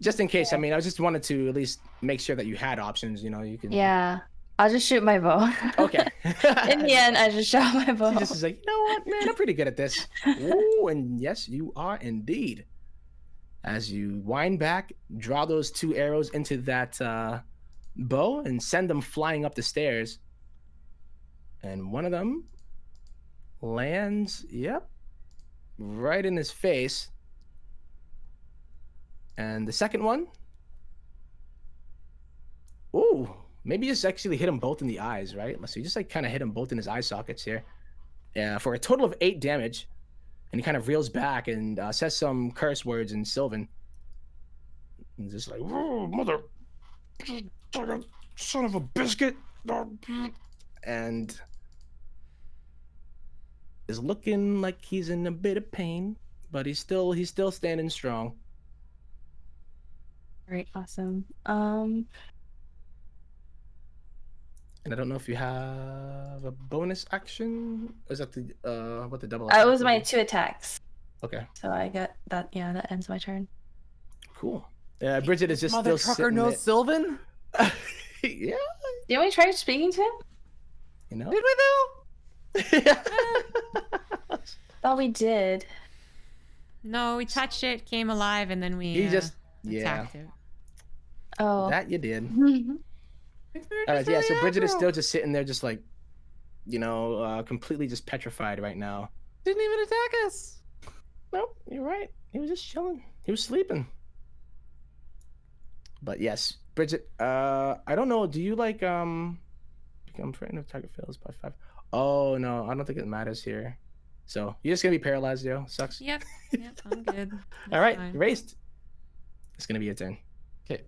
just in case. I mean, I just wanted to at least make sure that you had options. You know, you can. Yeah. I'll just shoot my bow. Okay. In the end, I just shot my bow. She just is like, you know what, man, I'm pretty good at this. Ooh, and yes, you are indeed. As you wind back, draw those 2 arrows into that bow and send them flying up the stairs. And one of them lands, yep, right in his face. And the second one, ooh, maybe just actually hit him both in the eyes, right? So you just like kind of hit him both in his eye sockets here. Yeah, for a total of 8 damage. And he kind of reels back and says some curse words in Sylvan. And just like, "Whoa, mother, son of a biscuit," and is looking like he's in a bit of pain, but he's still standing strong. Great, awesome. And I don't know if you have a bonus action. Is that the what the double? It attack was would my be? 2 attacks. Okay, So I get that. Yeah, that ends my turn. cool. Bridget is just Mother still trucker sitting knows Sylvan. there. Yeah, Didn't we try speaking to him? you know. Did we though? Thought we did. No, we touched it, came alive, and then we He just attacked it. Oh. that you did. All right, yeah. So Bridget is still just sitting there, just like, you know, completely just petrified right now. Didn't even attack us. Nope, you're right. He was just chilling. He was sleeping. But yes, Bridget. I don't know. Do you like I'm frightened if target fails by 5. Oh no, I don't think it matters here. So you're just gonna be paralyzed, yo. Sucks. Yep. Yep. I'm good. All right, fine. Raist. It's gonna be your turn. Okay.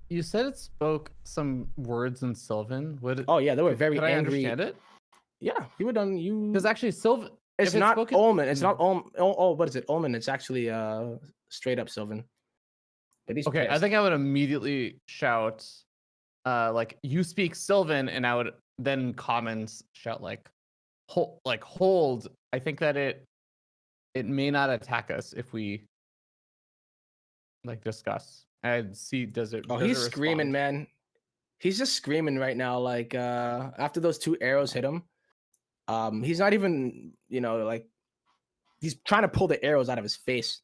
You said it spoke some words in Sylvan. Oh yeah, they were very could I angry. understand it? Yeah, you would done you. Because actually, Sylvan. It's if not spoken- Omen. It's not Omen. Oh, what is it? Omen. It's actually straight up Sylvan. But he's Okay, I pissed. think I would immediately shout, like you speak Sylvan, and I would then commons shout like hold. I think that it may not attack us if we like discuss. I'd see. Does it? Oh, does he's it screaming, respond? man. He's just screaming right now. Like after those 2 arrows hit him, he's not even, like he's trying to pull the arrows out of his face.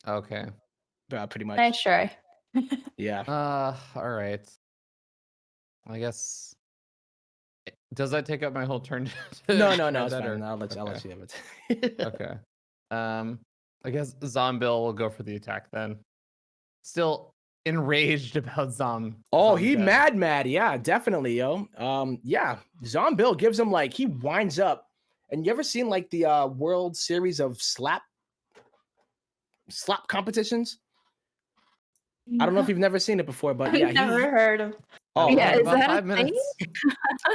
Okay. Pretty much. Nice try. Yeah. All right. I guess. Does that take up my whole turn? No, try it's that, fine. or- I'll let you okay. have it. Okay. I guess ZomBill will go for the attack then. Still enraged about Oh, Zom he dead. mad. Yeah, definitely, yo. Yeah. ZombieGrub gives him like he winds up. And you ever seen like the World Series of slap competitions? I don't know if you've never seen it before, but yeah, I've never heard of. Oh, Yeah, Yeah, man. is about that a 5 minutes.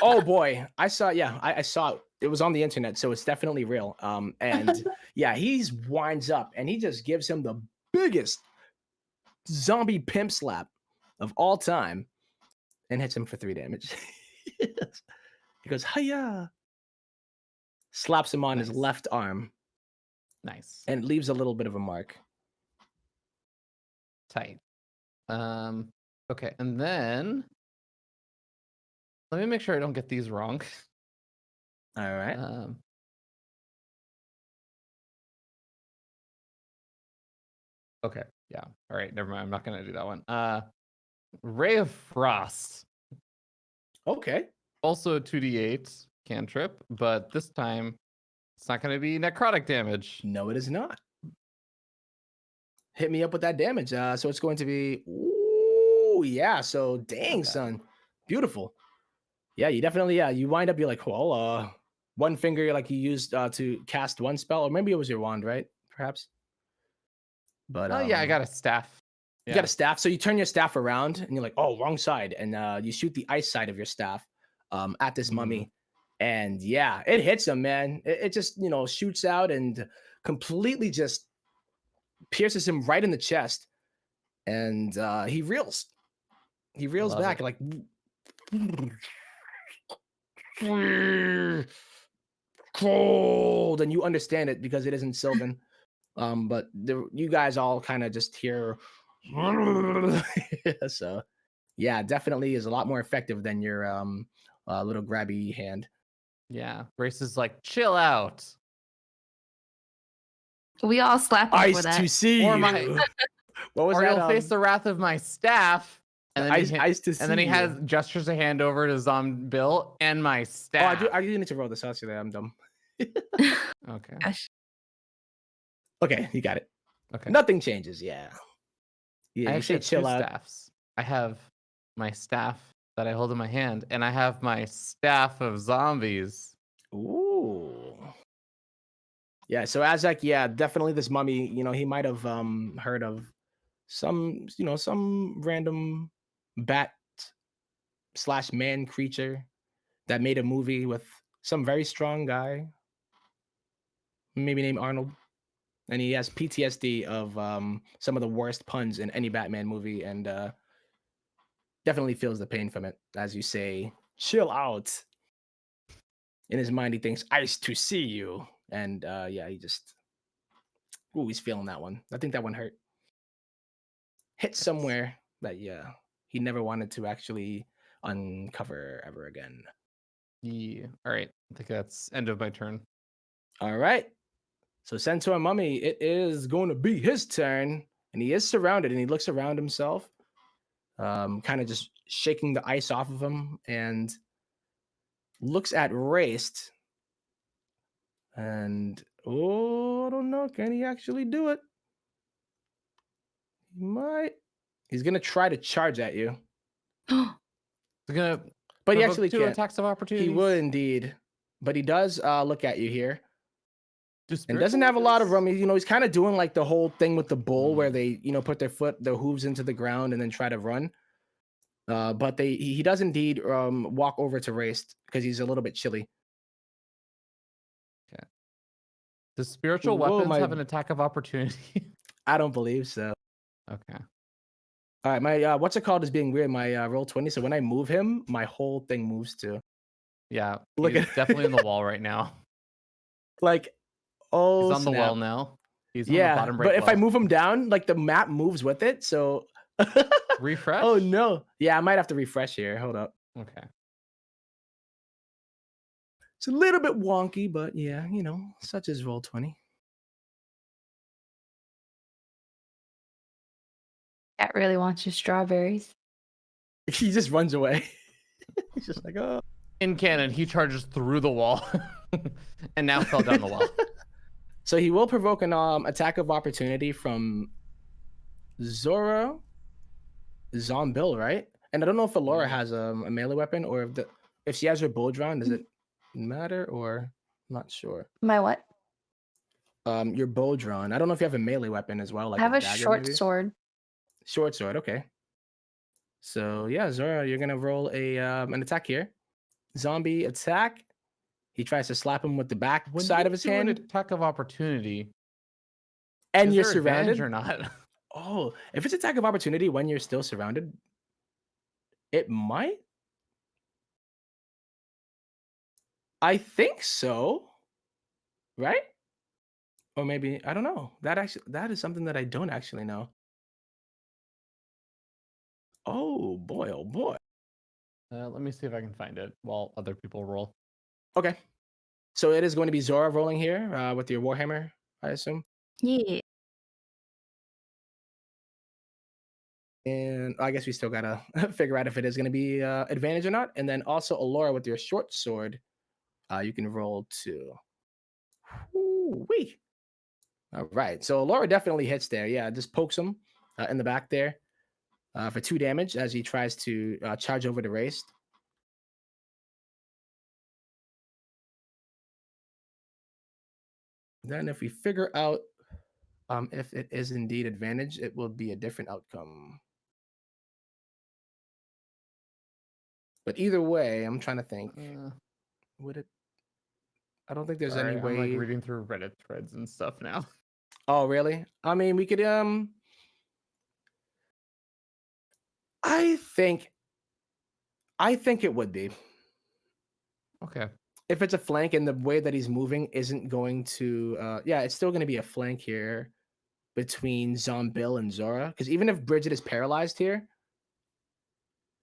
Oh boy, I saw. Yeah, I saw it. It was on the internet, so it's definitely real. And yeah, he's winds up and he just gives him the biggest zombie pimp slap of all time, and hits him for 3 damage. He goes, hiya, slaps him on his Nice. left arm, Nice. and leaves a little bit of a mark. Tight. Okay, and then let me make sure I don't get these wrong. All right. Okay, yeah. All right, never mind. I'm not gonna do that one. Ray of Frost. Okay. Also a 2d8 cantrip, but this time it's not gonna be necrotic damage. No, it is not. Hit me up with that damage. So it's going to be. Ooh, yeah. So dang, Okay. son, beautiful. Yeah, you definitely. Yeah, you wind up. You're like, well, one finger like you used to cast one spell, or maybe it was your wand, right? Perhaps. But Oh yeah, I got a staff. You got a staff, so you turn your staff around, and you're like, oh, wrong side, and you shoot the ice side of your staff at this mummy, and yeah, it hits him, man. It just shoots out and completely just pierces him right in the chest, and he reels. He reels Love back it. like. Cold, and you understand it because it isn't Sylvan. But you guys all kind of just hear. So, yeah, definitely is a lot more effective than your little grabby hand. Yeah, Race is like, chill out. We all slap him for Ice that. to see Or you. my- What was or that? you'll face the wrath of my staff. And then ice to see and then he you. has gestures a hand over to ZomBill and my staff. Oh, I do need to roll this out today. I'm dumb. Okay. Gosh. Okay, you got it. Okay. Nothing changes. Yeah. I Yeah, you actually say chill have 2 out. staffs. I have my staff that I hold in my hand, and I have my staff of zombies. Ooh. Yeah, so Azek, yeah, definitely this mummy, he might have heard of some random bat / man creature that made a movie with some very strong guy, maybe named Arnold. And he has PTSD of some of the worst puns in any Batman movie, and definitely feels the pain from it. As you say, chill out. In his mind, he thinks, ice to see you. And yeah, he's feeling that one. I think that one hurt. Hit somewhere that, yeah, he never wanted to actually uncover ever again. Yeah. All right. I think that's end of my turn. All right. So Centaur Mummy, it is going to be his turn. And he is surrounded, and he looks around himself, kind of just shaking the ice off of him, and looks at Raist. And, I don't know. Can he actually do it? He might. He's going to try to charge at you. He's gonna But he provoke actually 2 can't. attacks of opportunity. He would indeed, but he does look at you here. Do And doesn't spiritual have a lot of weapons? room. He's kind of doing like the whole thing with the bull where they, put their hooves into the ground and then try to run. But he does indeed walk over to Raist because he's a little bit chilly. Does spiritual Whoa, weapons have an attack of opportunity? I don't believe so. Okay. All right, my what's it called is being weird. My roll-20. So when I move him, my whole thing moves too. Yeah. Look He's at definitely on the wall right now. like, oh, He's on the snap. well now. He's on the Yeah, bottom right but if I well. move him down, like the map moves with it. So Refresh? oh no. Yeah, I might have to refresh here. Hold up. Okay. It's a little bit wonky, but yeah, such as roll-20. Cat really wants your strawberries. He just runs away. He's just like, oh. In canon, he charges through the wall and now fell down the wall. So he will provoke an attack of opportunity from Zora, ZombieGrub, right? And I don't know if Alora has a melee weapon or if she has her bow drawn, does it matter or I'm not sure. My what? Your bow drawn. I don't know if you have a melee weapon as well, like I have a dagger, short maybe? sword. Short sword, okay. So yeah, Zora, you're gonna roll an attack here. Zombie attack. He tries to slap him with the back When side you of his do an hand, attack of opportunity, and is you're there advantage surrounded. or not? Oh, if it's attack of opportunity when you're still surrounded, it might. I think so, right? Or maybe I don't know. That is something that I don't actually know. Oh boy, oh boy. Let me see if I can find it while other people roll. Okay, so it is going to be Zora rolling here with your Warhammer, I assume. Yeah. And I guess we still gotta figure out if it is gonna be advantage or not. And then also Alora with your short sword, you can roll too. Wee. All right, so Alora definitely hits there. Yeah, just pokes him in the back there for 2 damage as he tries to charge over to Raist. Then if we figure out if it is indeed advantage, it will be a different outcome. But either way, I'm trying to think. Would it? I don't think there's Sorry, any way. I'm like reading through Reddit threads and stuff now. Oh, really? I mean, we could I think it would be. Okay. If it's a flank and the way that he's moving isn't going to yeah, it's still going to be a flank here between ZombieGrub and Zora, because even if Bridget is paralyzed here,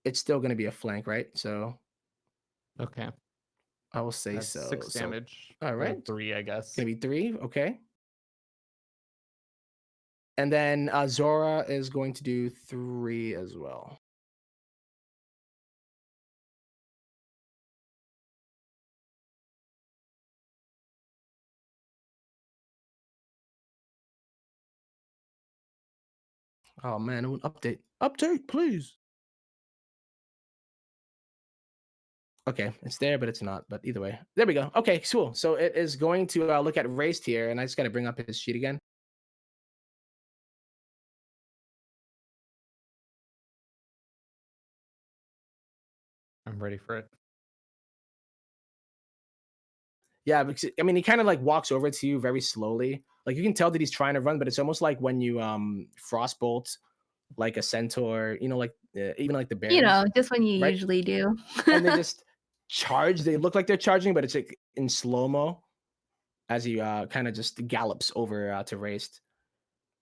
it's still going to be a flank, right? So Okay. I will say That's so. 6 damage. All Or right. 3, I guess. It's going to be 3, okay. And then Zora is going to do 3 as well. Oh man, it would update. Update, please. Okay, it's there, but it's not. But either way, there we go. Okay, cool. So it is going to look at Raist here, and I just got to bring up his sheet again. I'm ready for it. Yeah, because I mean, he kind of like walks over to you very slowly. Like you can tell that he's trying to run, but it's almost like when you frostbolt like a centaur, like even like the bears. You know, just when you right? usually do. And they just charge. They look like they're charging, but it's like in slow-mo as he kind of just gallops over to Raist.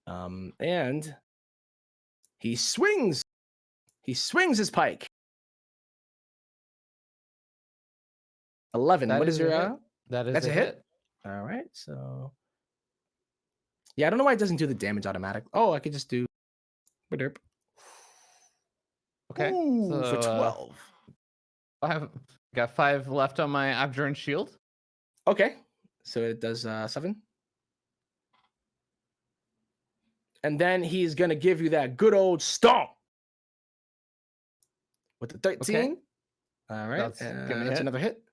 And he swings. He swings his pike. 11. That What is is a your hit. That's a hit? All right. So yeah, I don't know why it doesn't do the damage automatic. Oh, I could just do derp. Okay. Ooh, So, for 12. I've got 5 left on my Abjuran shield. Okay. So it does 7. And then he's gonna give you that good old stomp with the 13. Okay. All right, That's gonna that's hit. another hit.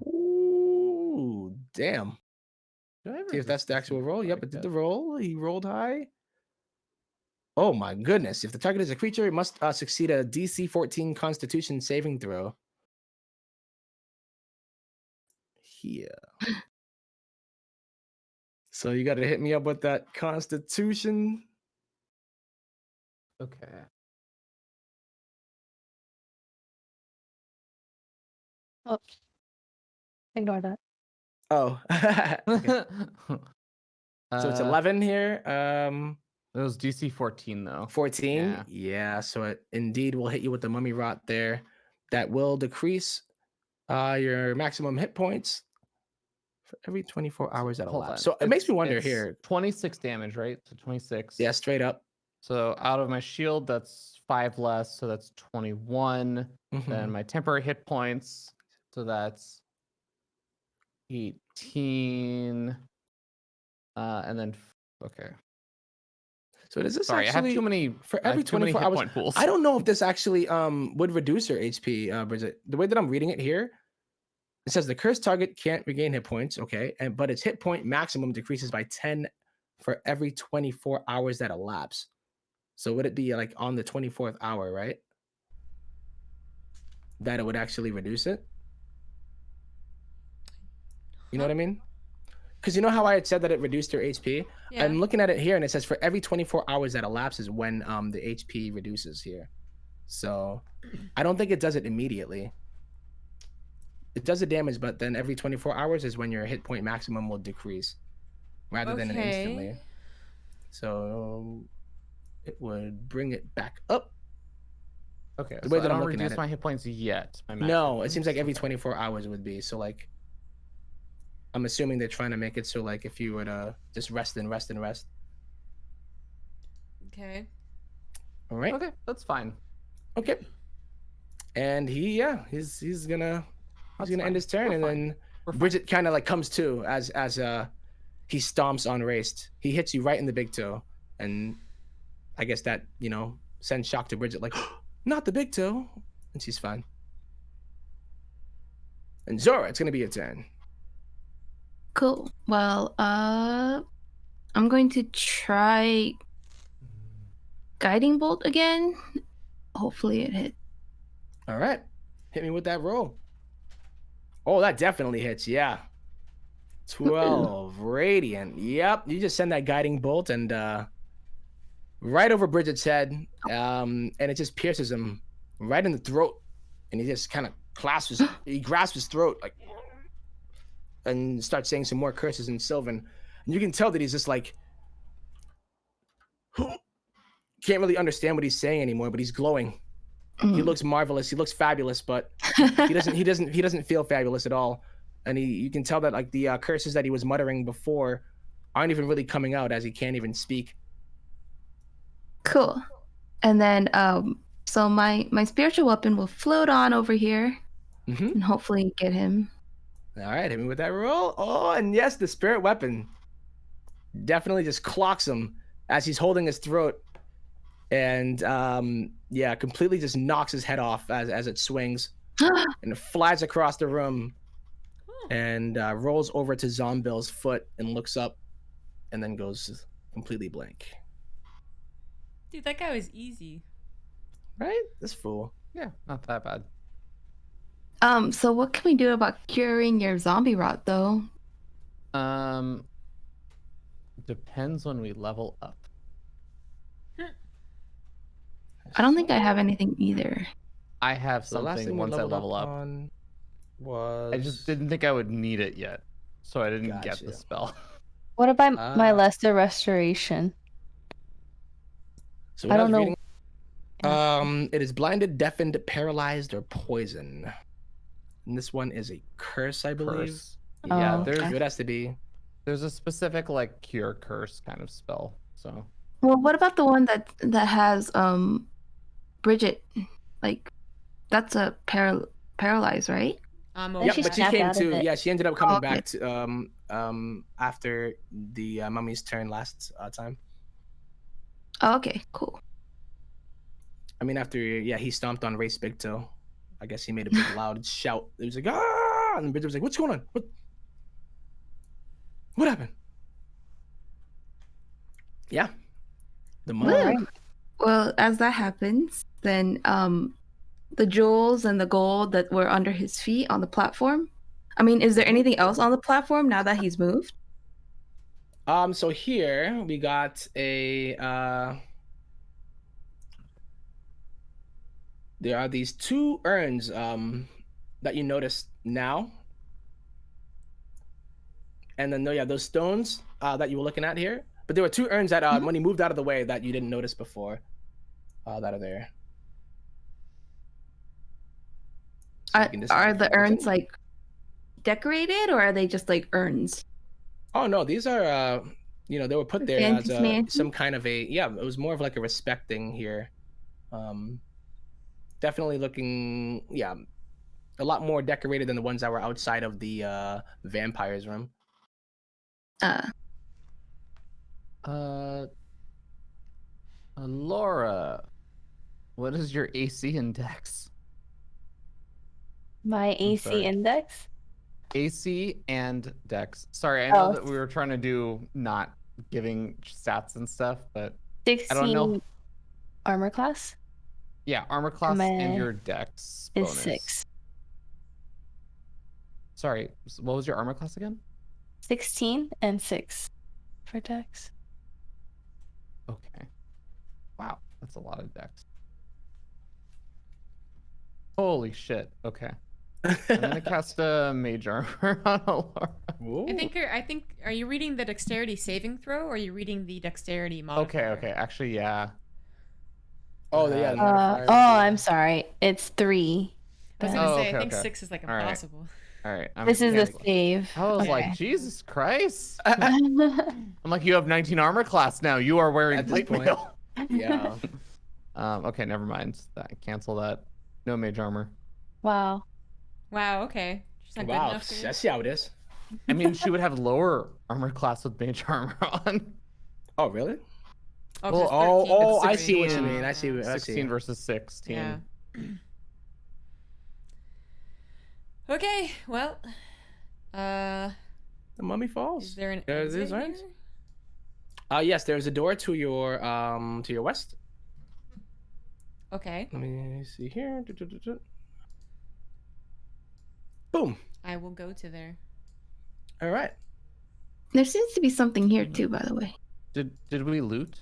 Ooh, damn. Do I ever See if that's the just actual roll. Yep, like it did that? the roll. He rolled high. Oh my goodness. If the target is a creature, it must succeed a DC 14 Constitution saving throw. Here. So you got to hit me up with that Constitution. Okay. Oh, ignore that. Oh. Okay. So it's 11 here. It was DC 14 though. 14. Yeah. Yeah, so it indeed will hit you with the mummy rot there. That will decrease your maximum hit points for every 24 hours that Hold elapse. on. So it makes me wonder It's here. 26 damage, right? So 26. Yeah, straight up. So out of my shield, that's 5 less. So that's 21. Mhm. Then my temporary hit points. So that's 18. And then, okay. So does this Sorry, I actually have too many. for I have every too many 24 hit hours? point pools. I don't know if this actually would reduce your HP, Bridget. The way that I'm reading it here, it says the cursed target can't regain hit points, okay, but its hit point maximum decreases by 10 for every 24 hours that elapse. So would it be like on the 24th hour, right? That it would actually reduce it? You know what I mean? Because you know how I had said that it reduced your HP? Yeah. I'm looking at it here and it says for every 24 hours that elapses when the HP reduces here. So I don't think it does it immediately. It does the damage, but then every 24 hours is when your hit point maximum will decrease rather than instantly. So it would bring it back up. Okay. The way So that I I'm don't looking at reduce it. my hit points yet. My max No, hit it seems like points. every Okay. 24 hours it would be. So like, I'm assuming they're trying to make it so like if you were to just rest and rest and rest. Okay. All right. Okay, that's fine. Okay. And he's gonna That's end fine. his turn, We're and fine. then We're fine. Bridget kind of like comes to as he stomps on Raist. He hits you right in the big toe, and I guess that sends shock to Bridget, like not the big toe, and she's fine. And Zora, it's gonna be your turn. Cool. Well, I'm going to try guiding bolt again. Hopefully it hits. All right, hit me with that roll. Oh, that definitely hits. Yeah, 12 radiant. Yep, you just send that guiding bolt and right over Bridget's head, and it just pierces him right in the throat, and he just kind of grasps his throat like, and starts saying some more curses in Sylvan, and you can tell that he's just like can't really understand what he's saying anymore, but he's glowing. He looks marvelous. He looks fabulous, but he doesn't feel fabulous at all, and you can tell that like the curses that he was muttering before aren't even really coming out as he can't even speak. Cool. And then so my spiritual weapon will float on over here and hopefully get him. All right, hit me with that roll. Oh, and yes, the spirit weapon definitely just clocks him as he's holding his throat, and completely just knocks his head off as it swings and it flies across the room and rolls over to Zombill's foot and looks up and then goes completely blank. Dude, that guy was easy. Right? This fool. Yeah, not that bad. So what can we do about curing your zombie rot though? Depends when we level up. I don't think I have anything either. I have So the last something thing we once I leveled level up. on was I just didn't think I would need it yet, so I didn't get the Gotcha. spell. What about my lesser restoration? So I don't know. Reading, it is blinded, deafened, paralyzed, or poison. And this one is a curse, I believe. Curse. Oh, Yeah, okay. So it has to be. there's a specific like cure curse kind of spell. So Well, what about the one that has Bridget? Like that's a paralyzed, right? I'm Yeah, she but she snapped came out of to. it. Yeah, she ended up coming Oh, okay. back to after the mummy's turn last time. Oh, okay, cool. I mean, after he stomped on Raist big toe. I guess he made a big loud shout. He was like, ah! And Bridget was like, what's going on? What happened? Yeah. The mummy. Woo. Well, as that happens, then the jewels and the gold that were under his feet on the platform. I mean, is there anything else on the platform now that he's moved? So here we got a there are these 2 urns that you notice now. And then those stones that you were looking at here. But there were 2 urns that when he moved out of the way that you didn't notice before. That are there. So Are the urns like decorated, or are they just like urns? Oh no, these are they were put there as Fancy. some kind of a it was more of like a respect thing here. Definitely looking a lot more decorated than the ones that were outside of the vampire's room. Alora, what is your AC index? My AC sorry. index? AC and Dex. Sorry, I know that we were trying to do not giving stats and stuff, but 16 I don't know. armor class Yeah, armor class and your Dex is bonus. 6. Sorry, what was your armor class again? 16 and 6 for Dex. Okay. Wow, that's a lot of Dex. Holy shit. Okay. I'm gonna cast a mage armor on Alora. I think are you reading the dexterity saving throw, or are you reading the dexterity modifier? Okay. Actually, yeah. Oh, yeah. I'm sorry. It's 3. I was gonna say, okay, I think okay. 6 is like All right. impossible. All right. This is a save. I was Okay. like, Jesus Christ. I'm like, you have 19 armor class now. You are wearing At this plate point. mail. Yeah. Okay, never mind. Cancel that. No mage armor. Wow. Wow. Okay. She's not good Wow. enough for you? I see how it is. I mean, she would have lower armor class with mage armor on. Oh, really? Oh, Well, 'cause 13 oh, is I see what you 16. mean. I see. I see. 16 versus 16. Yeah. Okay. Well. The mummy Is falls. there an There's exit these urns? here? Yes, there's a door to your west. Okay. Let me see here. Boom. I will go to there. All right. There seems to be something here too, by the way. Did we loot?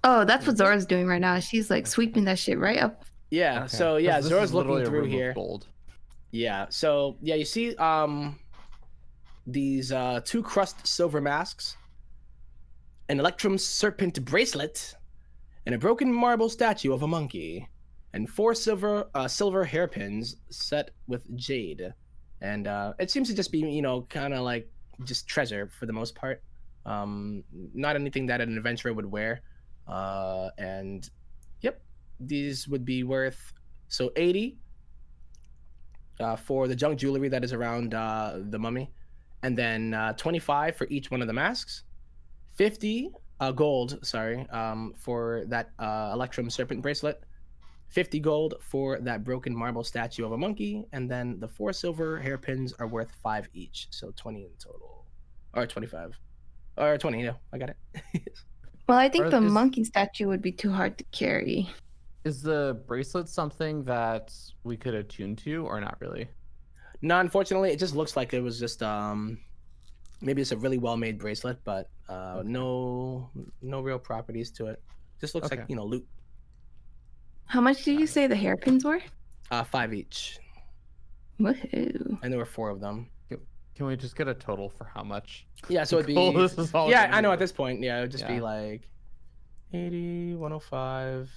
Oh, that's what Zora's doing right now. She's like sweeping that shit right up. Yeah. Okay. So yeah, 'Cause this Zora's is looking literally a through room of here. Gold. Yeah. So yeah, you see these 2 crushed silver masks, an electrum serpent bracelet, and a broken marble statue of a monkey, and 4 silver hairpins set with jade. And it seems to just be, kind of like just treasure for the most part. Not anything that an adventurer would wear. And yep, these would be worth 80 for the junk jewelry that is around the mummy, and then 25 for each one of the masks, 50 gold, for that electrum serpent bracelet, 50 gold for that broken marble statue of a monkey, and then the 4 silver hairpins are worth 5 each, so 20 in total, or 25, or 20. Yeah, I got it. Well, I think the Is- monkey statue would be too hard to carry. Is the bracelet something that we could attune to, or not really? No, unfortunately, it just looks like it was just maybe it's a really well-made bracelet, but no real properties to it. Just looks like Okay. loot. How much did you say the hairpins were? 5 each, Woohoo. and there were 4 of them. Can we just get a total for how much? Yeah, so it'd be Cool, this is all yeah, gonna I know be- at this point, yeah, it would just be Yeah. like 80, 105,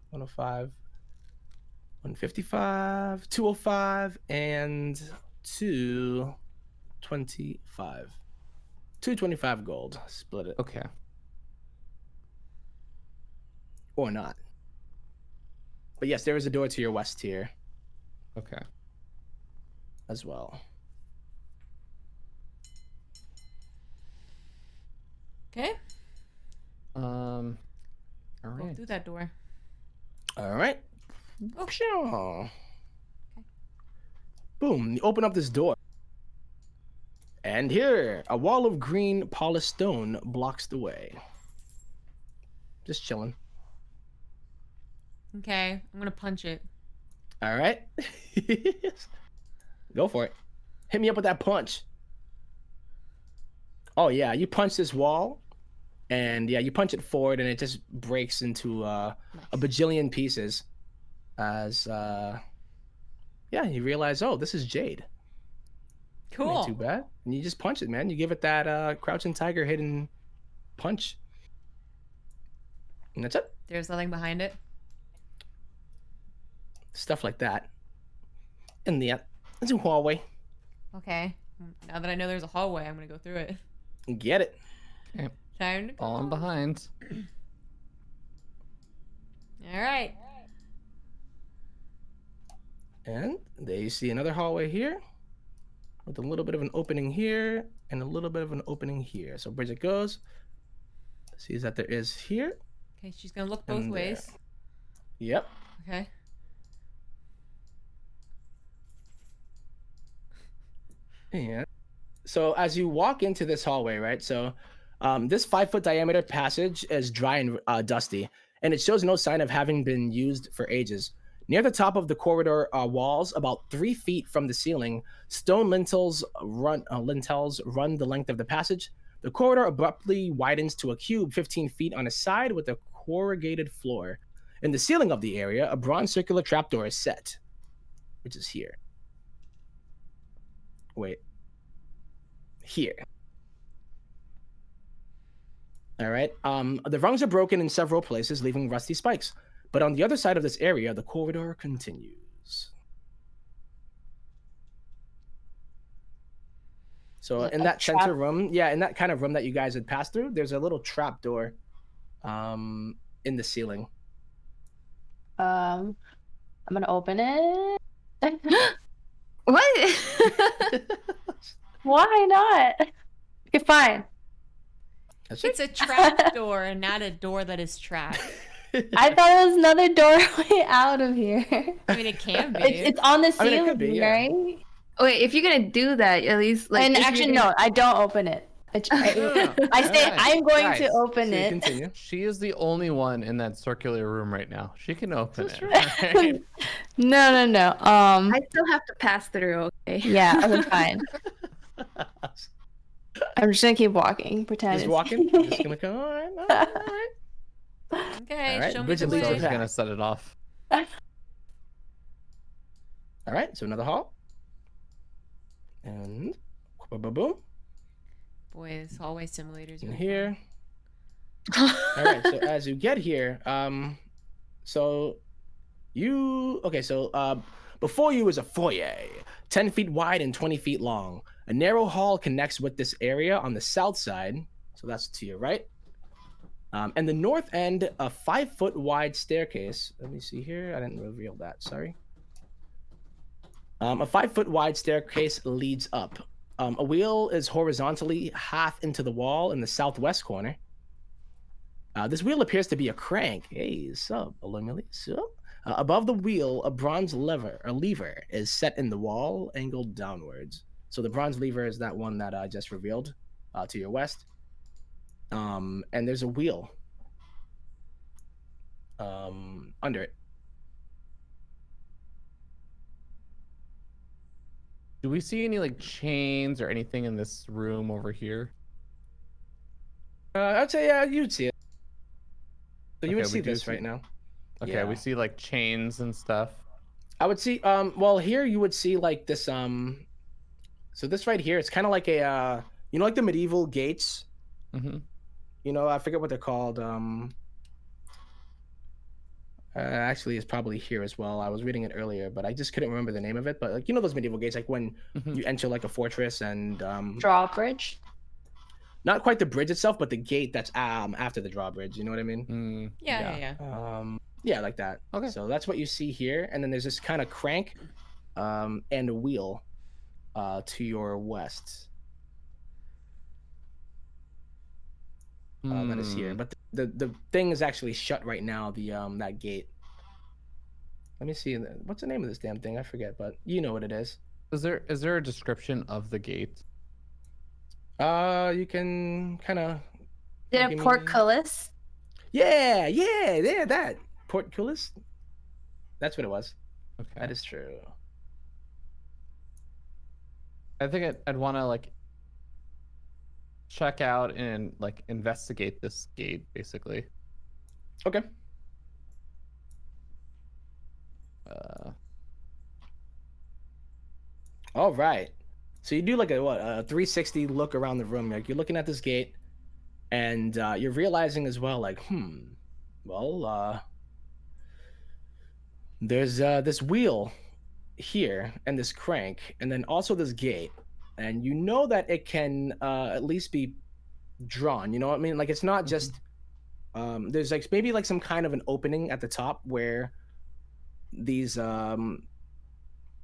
105, 155, 205, and 225. 225 gold. Split it. Okay. Or not. But yes, there is a door to your west here Okay. as well. Okay. All Go right. through that door. All right. Oh. Pshaw. Boom. You open up this door. And here, a wall of green polished stone blocks the way. Just chilling. Okay, I'm gonna punch it. All right. Go for it. Hit me up with that punch. Oh, yeah. You punch this wall. And, yeah, you punch it forward, and it just breaks into a bajillion pieces. As, yeah, you realize, oh, this is jade. Cool. Ain't too bad. And you just punch it, man. You give it that crouching tiger hidden punch. And that's it. There's nothing behind it. Stuff like that. And yeah, it's a hallway. Okay. Now that I know there's a hallway, I'm gonna go through it. Get it. Okay. Time to go. Falling behind. All right. And there you see another hallway here. With a little bit of an opening here. And a little bit of an opening here. So Bridget goes. Sees that there is here. Okay, she's gonna look both And there. ways. Yep. Okay. Yeah. So as you walk into this hallway, right? So this 5-foot diameter passage is dry and dusty, and it shows no sign of having been used for ages. Near the top of the corridor walls, about 3 feet from the ceiling, stone lintels run the length of the passage. The corridor abruptly widens to a cube 15 feet on a side with a corrugated floor. In the ceiling of the area, a bronze circular trapdoor is set, which is here. Wait. Here. All right. The rungs are broken in several places, leaving rusty spikes. But on the other side of this area, the corridor continues. So in that center room, yeah, in that kind of room that you guys had passed through, there's a little trap door in the ceiling. I'm gonna open it. What? Why not? Okay, fine. That's It's a trap door and not a door that is trapped. I thought it was another doorway out of here. I mean, it can be. It's on the I mean, ceiling, it could be, yeah. right? Wait, if you're gonna do that, at least like. And if actually, you're no, gonna- I don't open it. I say Alright, I'm going guys, to open So you it. continue. She is the only one in that circular room right now. She can open it. Right? No. I still have to pass through. Okay. Yeah. Okay, fine. I'm just gonna keep walking. Pretend. Just it's- walking. Just gonna go. All right. Okay, All right, show me Bridget the leads way. the She's gonna set it off. All right. So another hall. And boom, boom. Boy, this hallway simulator's In really here. All right. So as you get here, so before you is a foyer, 10 feet wide and 20 feet long. A narrow hall connects with this area on the south side. So that's to your right. And the north end, a 5-foot wide staircase. Let me see here. I didn't reveal that. Sorry. A 5-foot wide staircase leads up. A wheel is horizontally half into the wall in the southwest corner. This wheel appears to be a crank. Hey, sup, Olimoley? Sup? Above the wheel, a bronze lever is set in the wall, angled downwards. So the bronze lever is that one that I just revealed to your west. And there's a wheel under it. Do we see any like chains or anything in this room over here? I'd say yeah, you'd see it. So you would Okay, see we do this see- right now. Okay, Yeah. we see like chains and stuff. I would see well here you would see like this so this right here, it's kind of like a like the medieval gates. Mm-hmm. I forget what they're called. Actually, it's probably here as well. I was reading it earlier, but I just couldn't remember the name of it. But like those medieval gates, like when Mhm. you enter like a fortress and Drawbridge. not quite the bridge itself, but the gate that's after the drawbridge. You know what I mean? Mm, Yeah. Yeah, like that. Okay. So that's what you see here, and then there's this kind of crank, and a wheel, to your west. That is here, hmm. but the thing is actually shut right now. The that gate. Let me see. What's the name of this damn thing? I forget, but you know what it is. Is there a description of the gate? You can kind of. Is it a portcullis? Yeah, that portcullis. That's what it was. Okay. That is true. I think I'd want to like check out and like investigate this gate, basically. Okay. All right. So you do like a 360 look around the room. Like you're looking at this gate, and you're realizing as well, like, well, there's this wheel here and this crank, and then also this gate, and you know that it can at least be drawn. You know what I mean? Like it's not just there's like maybe like some kind of an opening at the top where these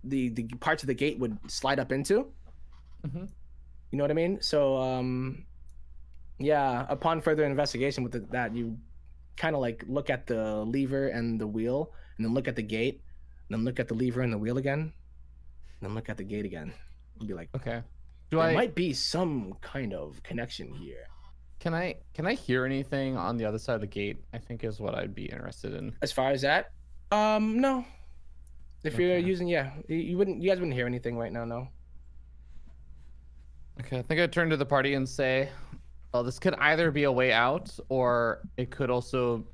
the parts of the gate would slide up into. You know what I mean? So yeah, upon further investigation with that, you kind of like look at the lever and the wheel, and then look at the gate, and then look at the lever and the wheel again, and then look at the gate again, and be like, okay, there might be some kind of connection here. Can I hear anything on the other side of the gate? I think is what I'd be interested in. As far as that, no. If you're using, you guys wouldn't hear anything right now, no. Okay, I think I'd turn to the party and say, well, this could either be a way out, or it could also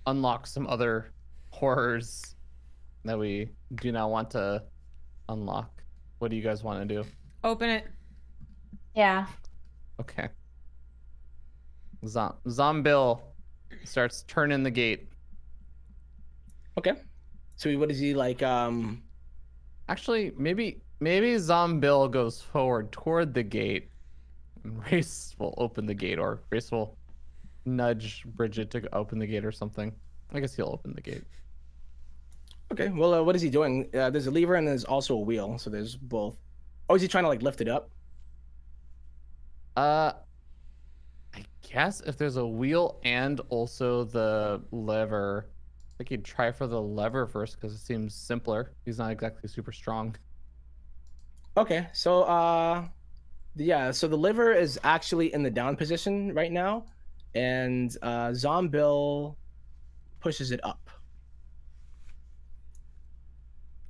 unlock some other horrors that we do not want to unlock. What do you guys want to do? Open it. Yeah. Okay. Zombill starts turning the gate. Okay. So what is he like? Actually, maybe Zombill goes forward toward the gate, and Raist will open the gate, or Raist will nudge Bridget to open the gate or something. I guess he'll open the gate. Okay. Well, what is he doing? There's a lever and there's also a wheel. So there's both. Oh, is he trying to like lift it up? I guess if there's a wheel and also the lever, I think he'd try for the lever first because it seems simpler. He's not exactly super strong. Okay. So yeah. So the lever is actually in the down position right now, and Zombill pushes it up.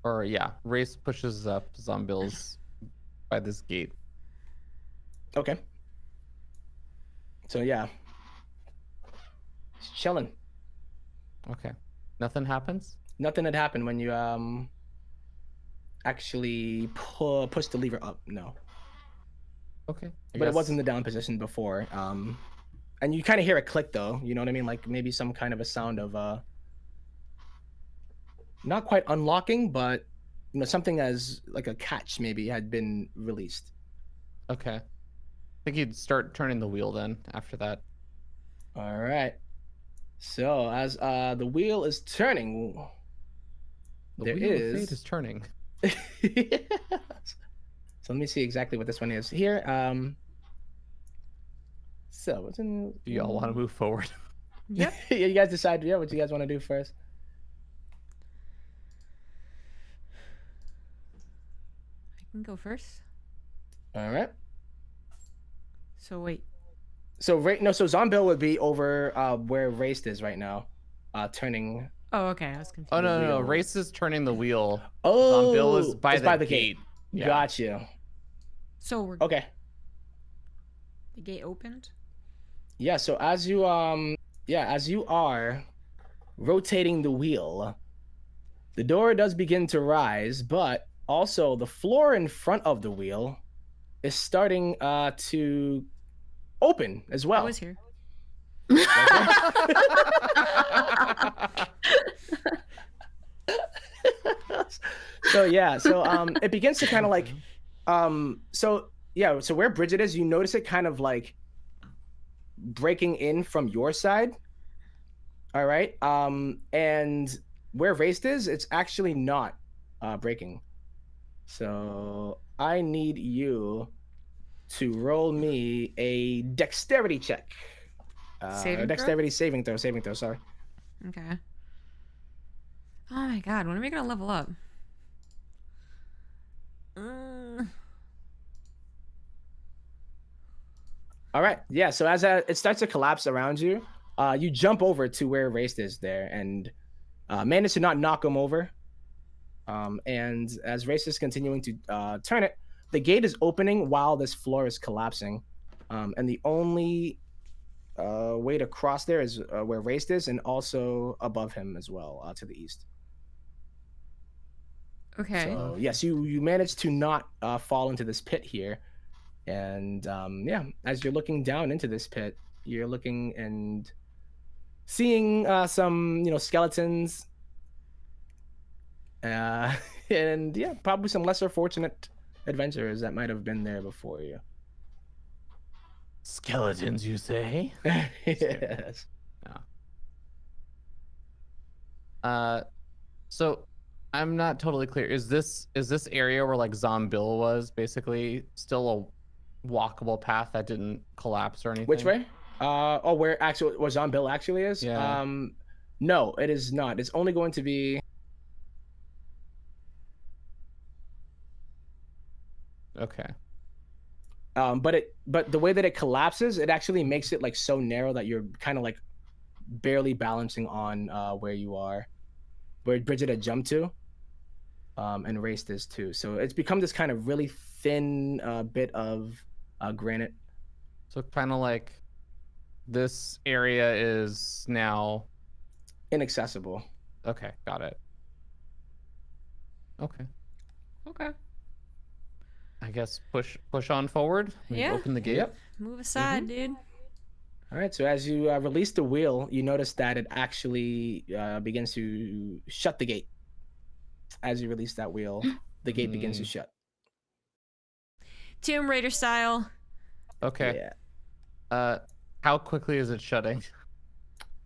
Or yeah, Race pushes up Zombill's by this gate. Okay. So yeah, he's chilling. Okay. Nothing happens? Nothing had happened when you actually push the lever up. No. Okay. But it was in the down position before. And you kind of hear a click though. You know what I mean? Like maybe some kind of a sound of not quite unlocking, but you know, something as like a catch maybe had been released. Okay. I think he'd start turning the wheel then after that. All right. So as the wheel is turning, The wheel of fate is turning. So let me see exactly what this one is here. So what's in? Do y'all want to move forward? Yep. Yeah, you guys decide. Yeah, what you guys want to do first? I can go first. All right. So wait. So so Zombill would be over where Raist is right now, turning. Oh, okay. I was confused. Oh no, Race is turning the wheel. Oh, Zombill is by it's the by the gate. gate. Yeah. Got you. So we're Okay. the gate opened. Yeah. So as you are rotating the wheel, the door does begin to rise, but also the floor in front of the wheel is starting to open as well. I was here. So yeah, so it begins to kind of like so where Bridget is, you notice it kind of like breaking in from your side. All right. And where Raist is, it's actually not breaking. So I need you to roll me a dexterity check. Saving throw? Dexterity saving throw, sorry. Okay. Oh my god, when are we gonna level up? All right. Yeah. So as it starts to collapse around you, you jump over to where Raist is there and manage to not knock him over. And as Raist is continuing to turn it, the gate is opening while this floor is collapsing. And the only way to cross there is where Raist is, and also above him as well, to the east. Okay. So yes, you managed to not fall into this pit here. And yeah, as you're looking down into this pit, you're looking and seeing some, skeletons, and yeah, probably some lesser fortunate adventurers that might have been there before you. Skeletons, you say? Yes. So I'm not totally clear. Is this area where like ZombieGrub was basically still a walkable path that didn't collapse or anything? Which way? Where ZombieGrub actually is? Yeah. No, it is not. It's only going to be. Okay. But the way that it collapses, it actually makes it like so narrow that you're kind of like barely balancing on where you are, where Bridget had jumped to, and Raist is too. So it's become this kind of really thin bit of granite. So kind of like this area is now Inaccessible. okay. Got it. Okay. Okay. I guess push on forward. We Yeah. Open the gate. Yep. Move aside, dude. All right. So as you release the wheel, you notice that it actually begins to shut the gate. As you release that wheel, the gate begins to shut. Tomb Raider style. Okay. Yeah. How quickly is it shutting?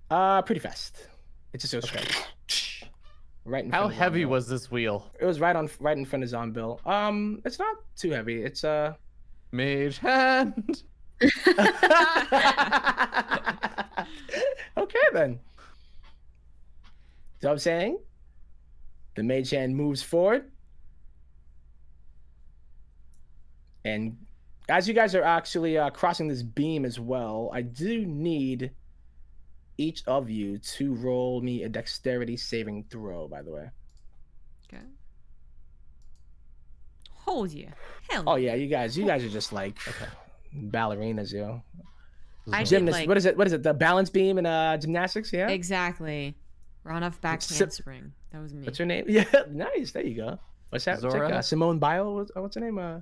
Pretty fast. It just goes straight. Right in front How of heavy ZombieGrub. was this wheel? It was right in front of ZombieGrub. It's not too heavy. It's Mage hand. Okay then. So I'm saying the mage hand moves forward, and as you guys are actually crossing this beam as well, I do need each of you to roll me a dexterity saving throw, by the way. Okay. Hold you. Hell. Oh yeah, you guys are just like ballerinas, yo. I did, Gymnast. like- What is it? The balance beam in gymnastics, yeah? Exactly. Run off back handspring. That was me. What's her name? Yeah, nice. There you go. What's that? Zora? Check, Simone Biles. What's her name? I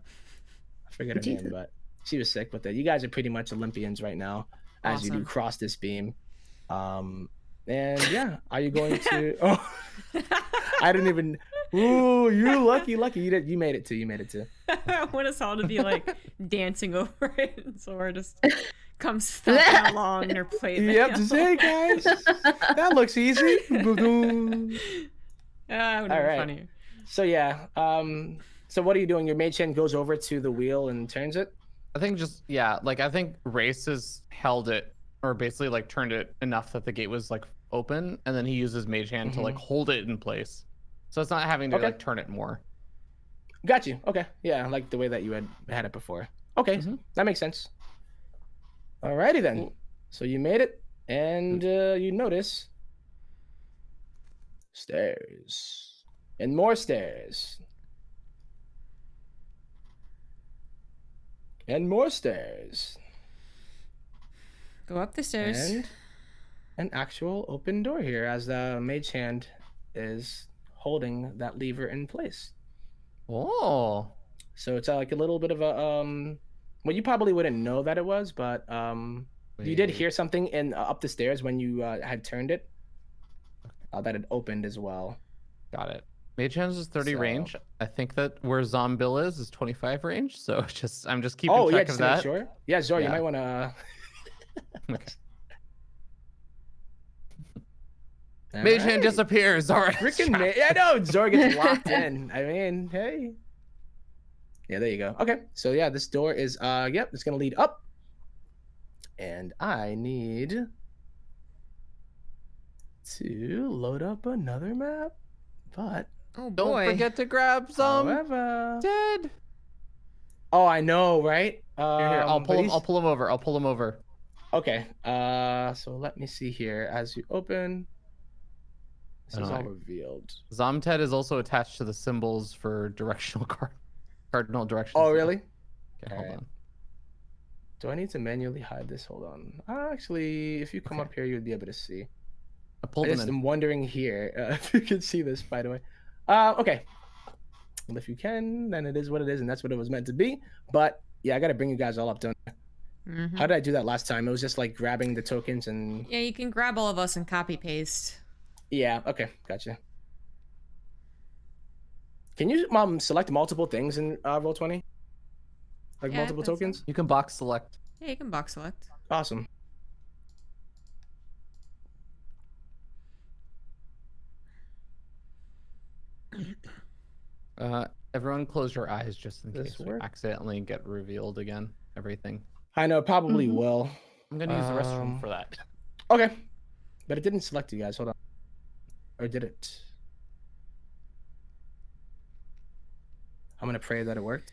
forget her name, Jesus. but she was sick with it. You guys are pretty much Olympians right now as you do Awesome. cross this beam. And yeah, are you going to? Oh, I didn't even. Ooh, you're lucky. You made it too. I want us all to be like dancing over it, and Zora just comes thumping along in her plate. Yep. Just hey guys, that looks easy. Ah, would All be right. funny. So yeah. So what are you doing? Your mage hand goes over to the wheel and turns it. I think I think Race has held it or basically like turned it enough that the gate was like open, and then he uses Mage Hand to like hold it in place. So it's not having to like turn it more. Got you. Okay. Yeah, like the way that you had it before. Okay, that makes sense. Alrighty then. Cool. So you made it, and you notice stairs and more stairs and more stairs Go up the stairs. and an actual open door here as the mage hand is holding that lever in place. Oh. So it's like a little bit of a well, you probably wouldn't know that it was, but you did Wait. hear something in up the stairs when you had turned it. That it opened as well. Got it. Mage Hands is 30 So- range. I think that where ZombieGrub is 25 range. So I'm just keeping Oh yeah, track just of to make that. sure. Yeah, Zora, you Yeah. might want to. Okay. Mage Hand disappears. All right. Freaking yeah, no, Zora gets locked in. I mean, hey. Yeah, there you go. Okay, so yeah, this door is yep, it's gonna lead up, and I need to load up another map. But Oh Don't boy. forget to grab some however, dead. oh, I know, right? Here. I'll but pull him. he's- I'll pull him over. I'll pull him over. Okay. So let me see here. As you open, this is all Alright. revealed. Zomted is also attached to the symbols for directional cardinal directions. Oh, really? Okay, hold Alright. on. Do I need to manually hide this? Hold on. Actually, if you come Okay. up here, you'd be able to see. I pulled I him just in. am wondering here if you can see this, by the way. Okay. Well, if you can, then it is what it is, and that's what it was meant to be. But yeah, I got to bring you guys all up, don't I? Mhm. How did I do that last time? It was just like grabbing the tokens and... Yeah, you can grab all of us and copy paste. Yeah, okay, gotcha. Can you select multiple things in Roll20? Like Yeah, I multiple think so. tokens? You can box select. Yeah, you can box select. Awesome. Everyone close your eyes just in This case we work? accidentally get revealed again. Everything. I know, probably Mhm. will. I'm gonna use the restroom Um, for that. Okay. But it didn't select you guys. Hold on. Or did it? I'm gonna pray that it worked.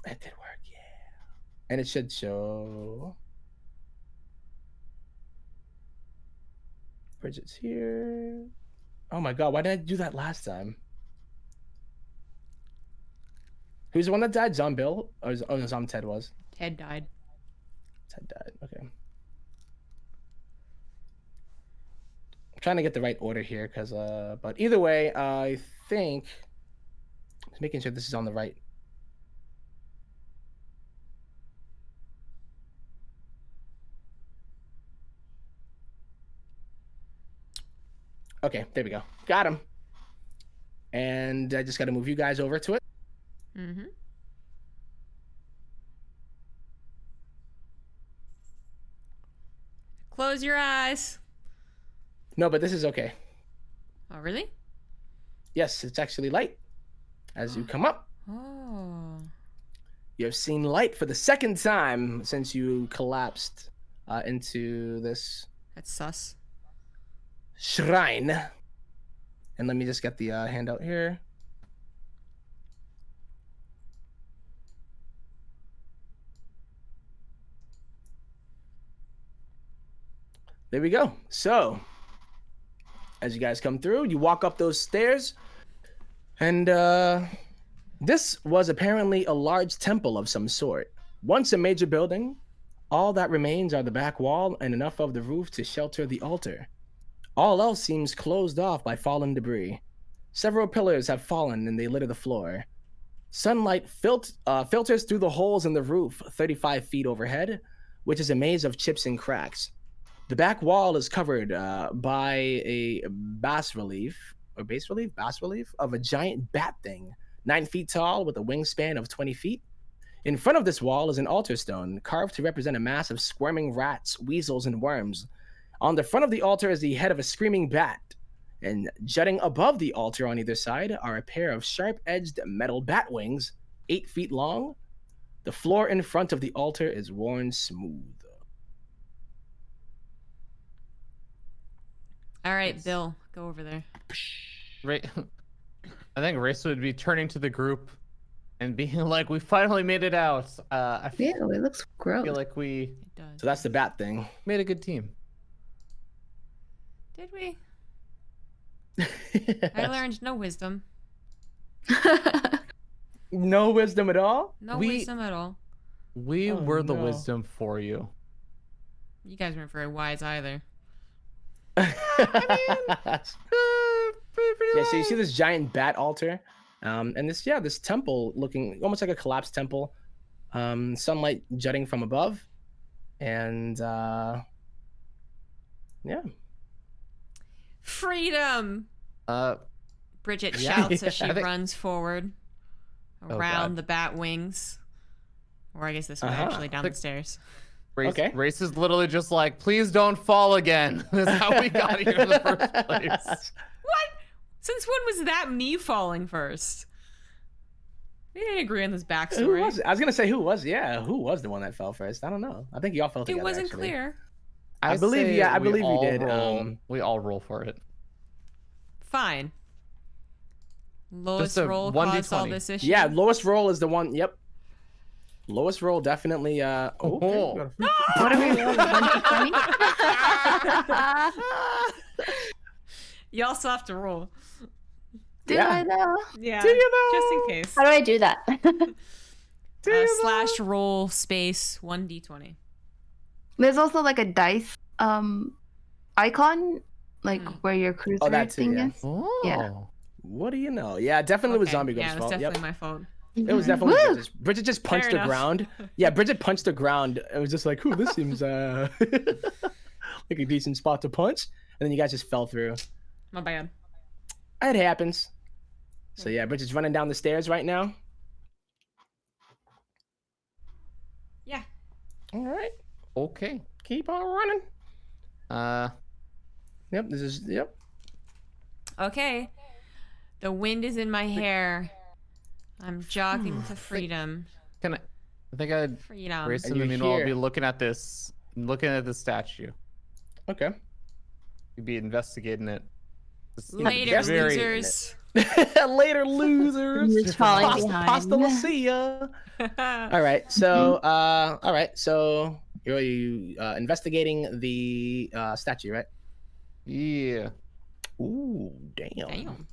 It did work, yeah. And it should show. Bridget's here. Oh my god, why did I do that last time? Who's the one that died? ZomBill? Or oh no, Ted was. Ted died. Ted died. Okay. I'm trying to get the right order here, because but either way, I think just making sure this is on the right. Okay, there we go. Got him. And I just got to move you guys over to it. Mm-hmm. Close your eyes. No, but this is okay. Oh, really? Yes, it's actually light. As you come up, Oh. you have seen light for the second time since you collapsed into this That's sus. shrine. And let me just get the handout here. There we go. So, as you guys come through, you walk up those stairs, and this was apparently a large temple of some sort. Once a major building, all that remains are the back wall and enough of the roof to shelter the altar. All else seems closed off by fallen debris. Several pillars have fallen and they litter the floor. Sunlight filters through the holes in the roof 35 feet overhead, which is a maze of chips and cracks. The back wall is covered by a bas relief of a giant bat thing, 9 feet tall with a wingspan of 20 feet. In front of this wall is an altar stone carved to represent a mass of squirming rats, weasels, and worms. On the front of the altar is the head of a screaming bat, and jutting above the altar on either side are a pair of sharp-edged metal bat wings, 8 feet long. The floor in front of the altar is worn smooth. All right, Bill, go over there. I think Raist would be turning to the group and being like, "We finally made it out." I Yeah, it looks gross. feel like we It does. So that's the bat thing. made a good team. Did we? I learned no wisdom. No wisdom at all? No We- wisdom at all. We Oh, were the no. wisdom for you. You guys weren't very wise either. Yeah, so you see this giant bat altar, and this temple looking almost like a collapsed temple, sunlight jutting from above, and yeah. Freedom! Bridget Yeah. shouts as she I think- runs forward Oh, around God. the bat wings. Or I guess this way, actually, down the stairs. Race, Okay. Race is literally just like, "Please don't fall again." That's how we got here in the first place. What? Since when was that me falling first? We didn't agree on this Who backstory. was it? I was gonna say who was the one that fell first? I don't know. I think y'all fell It together. wasn't actually. clear. I believe say I we believe you all did. roll- we all roll for it. Fine. Lowest a roll 1d20. caused all this issue. Yeah, lowest roll is the one. Yep. Lowest roll definitely. Okay. Oh. What are we rolling? 1d20? You also have to roll. Do Yeah. I know? Yeah. Do you Just know? in case. How do I do that? Slash roll space 1d20. There's also like a dice icon, like Hmm. where your cruiser that too, thing yeah. is. Oh. Yeah. What do you know? Yeah, it definitely was Okay, Zombie yeah, Grub's it was fault. definitely Yep. my fault. It was definitely Woo! Bridget's. Bridget just punched Fair the enough. ground. Yeah, Bridget punched the ground. It was just like, "Ooh, this seems like a decent spot to punch." And then you guys just fell through. My bad. It happens. So yeah, Bridget's running down the stairs right now. Yeah. All right, Okay. keep on running. Yep. Yep. Okay. The wind is in my hair. I'm jogging to freedom. Can I? I think I'd Freedom. race And in the you're meanwhile. I'll here. be looking at this statue. Okay. You'd be investigating it. It's, you know, Later, very- losers. Later, losers. Just falling Pasta, behind. pasta la see ya. All right. So, you're investigating the statue, right? Yeah. Ooh, damn. Damn.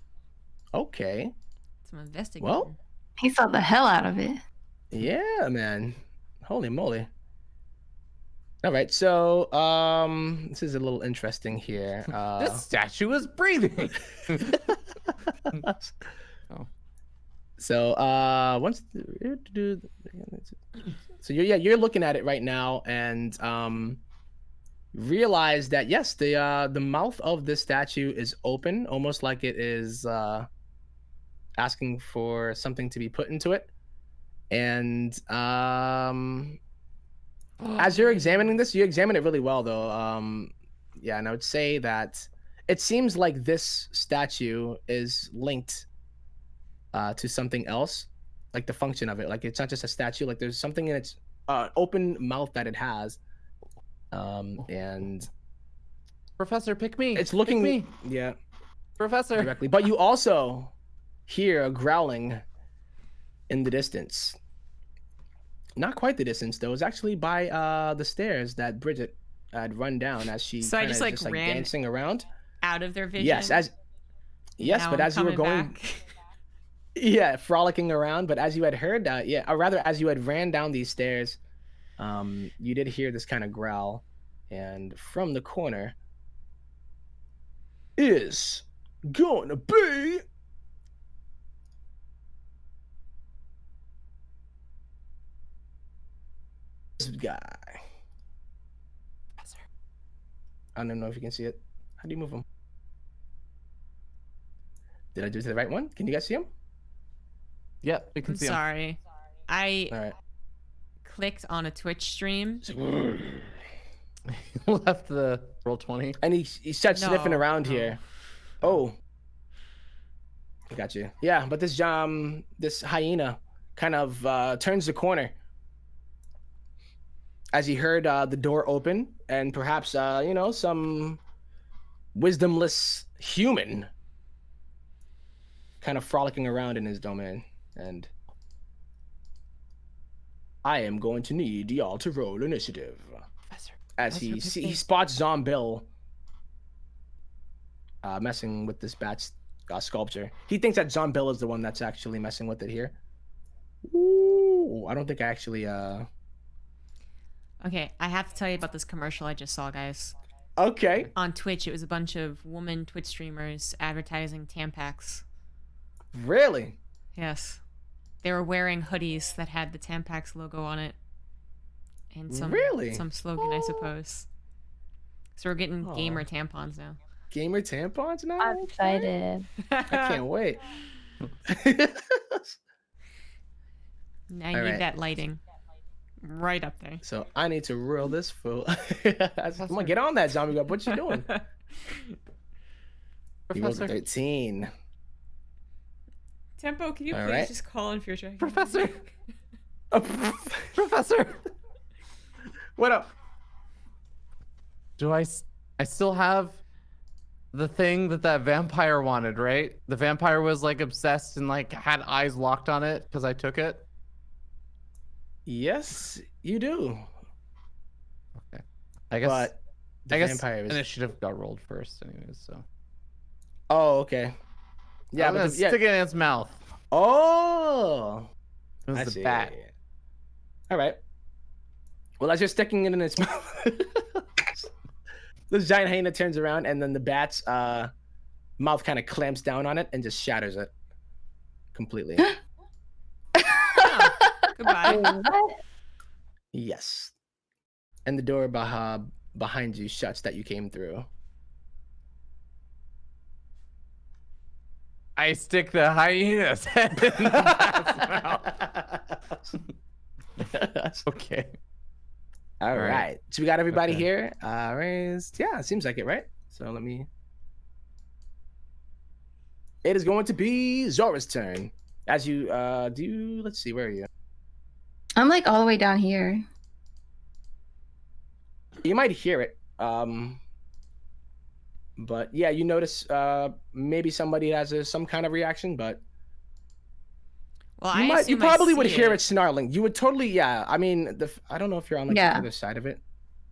Okay. Some investigating. Well, He saw the hell out of it. yeah, man. Holy moly. All right. So, this is a little interesting here. This statue is breathing. Oh. So, so you're looking at it right now, and realize that yes, the mouth of this statue is open, almost like it is asking for something to be put into it. And as you're examining this, you examine it really well, though. Yeah, and I would say that it seems like this statue is linked to something else, like the function of it. Like it's not just a statue. Like there's something in its open mouth that it has, and Professor, pick me. it's Pick looking me. yeah Professor. directly. But you also hear a growling in the distance. Not quite the distance though. It's actually by the stairs that Bridget had run down as she So I kinda just, like, ran dancing around. Out of their vision. Yes, Now but I'm as you were coming going, back. yeah, frolicking around. But as you had heard, or rather, as you had ran down these stairs, you did hear this kind of growl, and from the corner is gonna be this guy. I don't know if you can see it. How do you move him? Did I do the right one? Can you guys see him? Yep, we can I'm see him. sorry. I All right. clicked on a Twitch stream. Left the roll 20. And he starts sniffing No, around no. here. Oh, I got you. Yeah, but this this hyena kind of turns the corner as he heard the door open, and perhaps some wisdomless human kind of frolicking around in his domain. And I am going to need y'all to roll initiative. Professor. As he spots ZombieGrub messing with this bat sculpture. He thinks that ZombieGrub is the one that's actually messing with it here. Ooh, I don't think I actually Okay, I have to tell you about this commercial I just saw, guys. Okay. On Twitch, it was a bunch of woman Twitch streamers advertising Tampax. Really? Yes. They were wearing hoodies that had the Tampax logo on it. And some slogan, I suppose. So we're getting Aw. gamer tampons now. Gamer tampons now? I'm excited. I can't wait. Now you All need right. that lighting. Right up there. So I need to roll this full. Come on, get on that, ZombieGrub. What you doing? You rolled a Professor. 13. Tempo, can you All please right. just call on feardragon? Professor. Oh, Professor. what up? Do I still have the thing that vampire wanted, right? The vampire was like obsessed and like had eyes locked on it because I took it. Yes, you do. Okay. I guess But vampire is. initiative got rolled first, anyways. So Oh, okay. Yeah, I'm but gonna stick it in its mouth. Oh, It was I the see. bat. All right. Well, as you're sticking it in its mouth, this giant hyena turns around, and then the bat's mouth kind of clamps down on it and just shatters it completely. Oh, goodbye. What? Yes. And the door behind you shuts that you came through. I stick the hyena's head in the bat's mouth. Okay. All right. right. So we got everybody Okay. here. Raised. Yeah, it seems like it, right? So let me. It is going to be Zora's turn. As you do. Let's see. Where are you? I'm like all the way down here. You might hear it. But yeah, you notice maybe somebody has some kind of reaction, but Well, you I might. You assume I probably would see hear it snarling. You would totally. Yeah. I mean, I don't know if you're on like Yeah. the other side of it,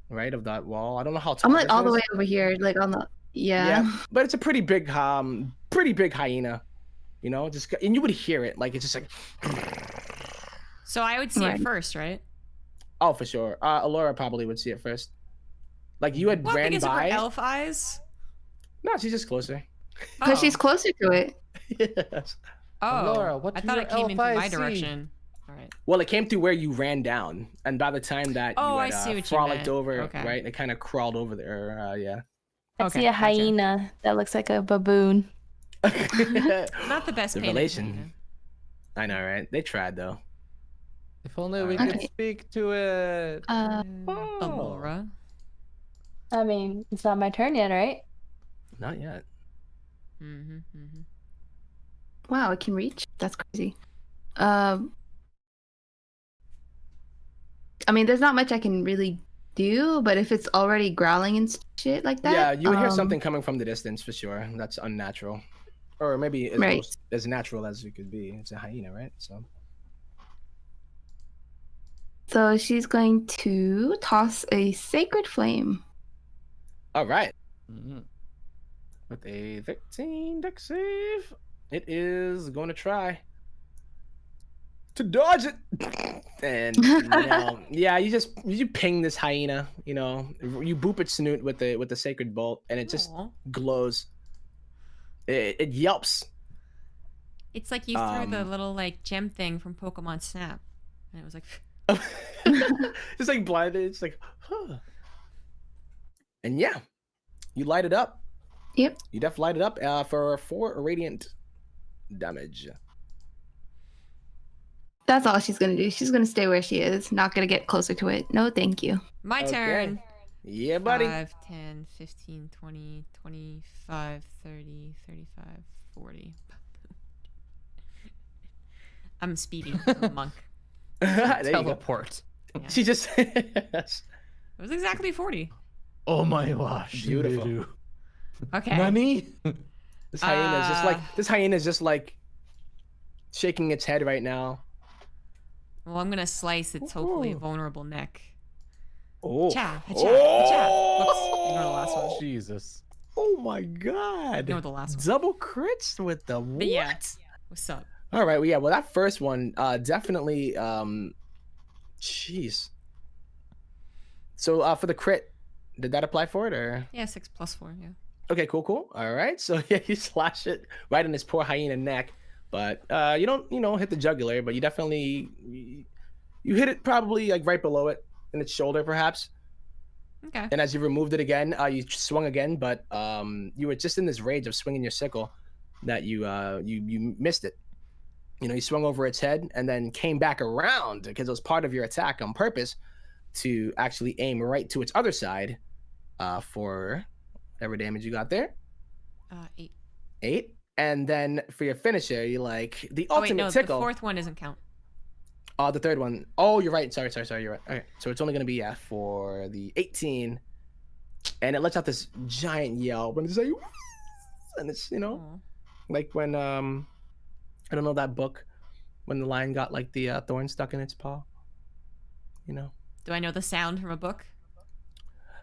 right, of that wall. I don't know how tall. I'm like this all the is. way over here, like on the yeah. But it's a pretty big hyena, you know. Just and you would hear it, like it's just like, So I would see Right. it first, right? oh, for sure. Alora probably would see it first. Like you had What? ran Because of by. her elf eyes? No, she's just closer. Because she's closer to it. Yes. Oh, Laura, what I do thought your it came in elf through my eyes see? direction. All right. Well, it came through where you ran down, and by the time that Oh, you I had see what you frolicked meant. over, Okay. right, it kind of crawled over there. Yeah. I Okay, see a gotcha. hyena that looks like a baboon. Not the best The painted relation. hyena. I know, right? They tried though. If only we Okay. could speak to it. Alora. I mean, it's not my turn yet, right? Not yet. Mm-hmm, mm-hmm. Wow, it can reach. That's crazy. I mean, there's not much I can really do, but if it's already growling and shit like that, Yeah, you would hear something coming from the distance for sure. That's unnatural, or maybe as Right. close, as natural as it could be. It's a hyena, right? So. So she's going to toss a sacred flame. All right. Mhm. With a 13 dex save, it is going to try to dodge it. And you know, yeah, you ping this hyena. You know, you boop its snoot with the sacred bolt, and it just Aw. glows. It yelps. It's like you threw the Um, little like gem thing from Pokemon Snap, and it was like, Just like blinded. It's like, huh. And yeah, you light it up. Yep. You def light it up for 4 radiant damage. That's all she's going to do. She's going to stay where she is. Not going to get closer to it. No, thank you. my Okay. turn. Yeah, buddy. 5, 10, 15, 20, 25, 30, 35, 40. I'm speedy. I'm a monk. There you go. Teleport. Yeah. She just It was exactly 40. Oh my gosh. Beautiful. Okay. Nani? this hyena is just like shaking its head right now. Well, I'm gonna slice its hopefully Ooh. vulnerable neck. Oh. Cha, cha, cha. Whoops. Ignore the last one. Jesus. Oh my god. Ignore the last one. Double crits with the what? But yeah. What's up? All right. Well, yeah. Well, that first one, definitely. Jeez. So, for the crit, did that apply for it or? Yeah, 6 plus 4. Yeah. Okay. Cool. All right. So yeah, you slash it right in this poor hyena neck, but you don't, hit the jugular, but you definitely you hit it probably like right below it in its shoulder, perhaps. Okay. And as you removed it again, you swung again, but you were just in this rage of swinging your sickle that you missed it. You swung over its head and then came back around because it was part of your attack on purpose to actually aim right to its other side for whatever damage you got there. 8. 8. And then for your finisher, you like the Oh wait, ultimate no, tickle. the fourth one doesn't count. Oh, the third one. Oh, you're right. Sorry. You're right. Okay, so it's only gonna be for the 18, and it lets out this giant yell when it's like, and it's Aw. like when I don't know that book when the lion got like the thorn stuck in its paw. Do I know the sound from a book?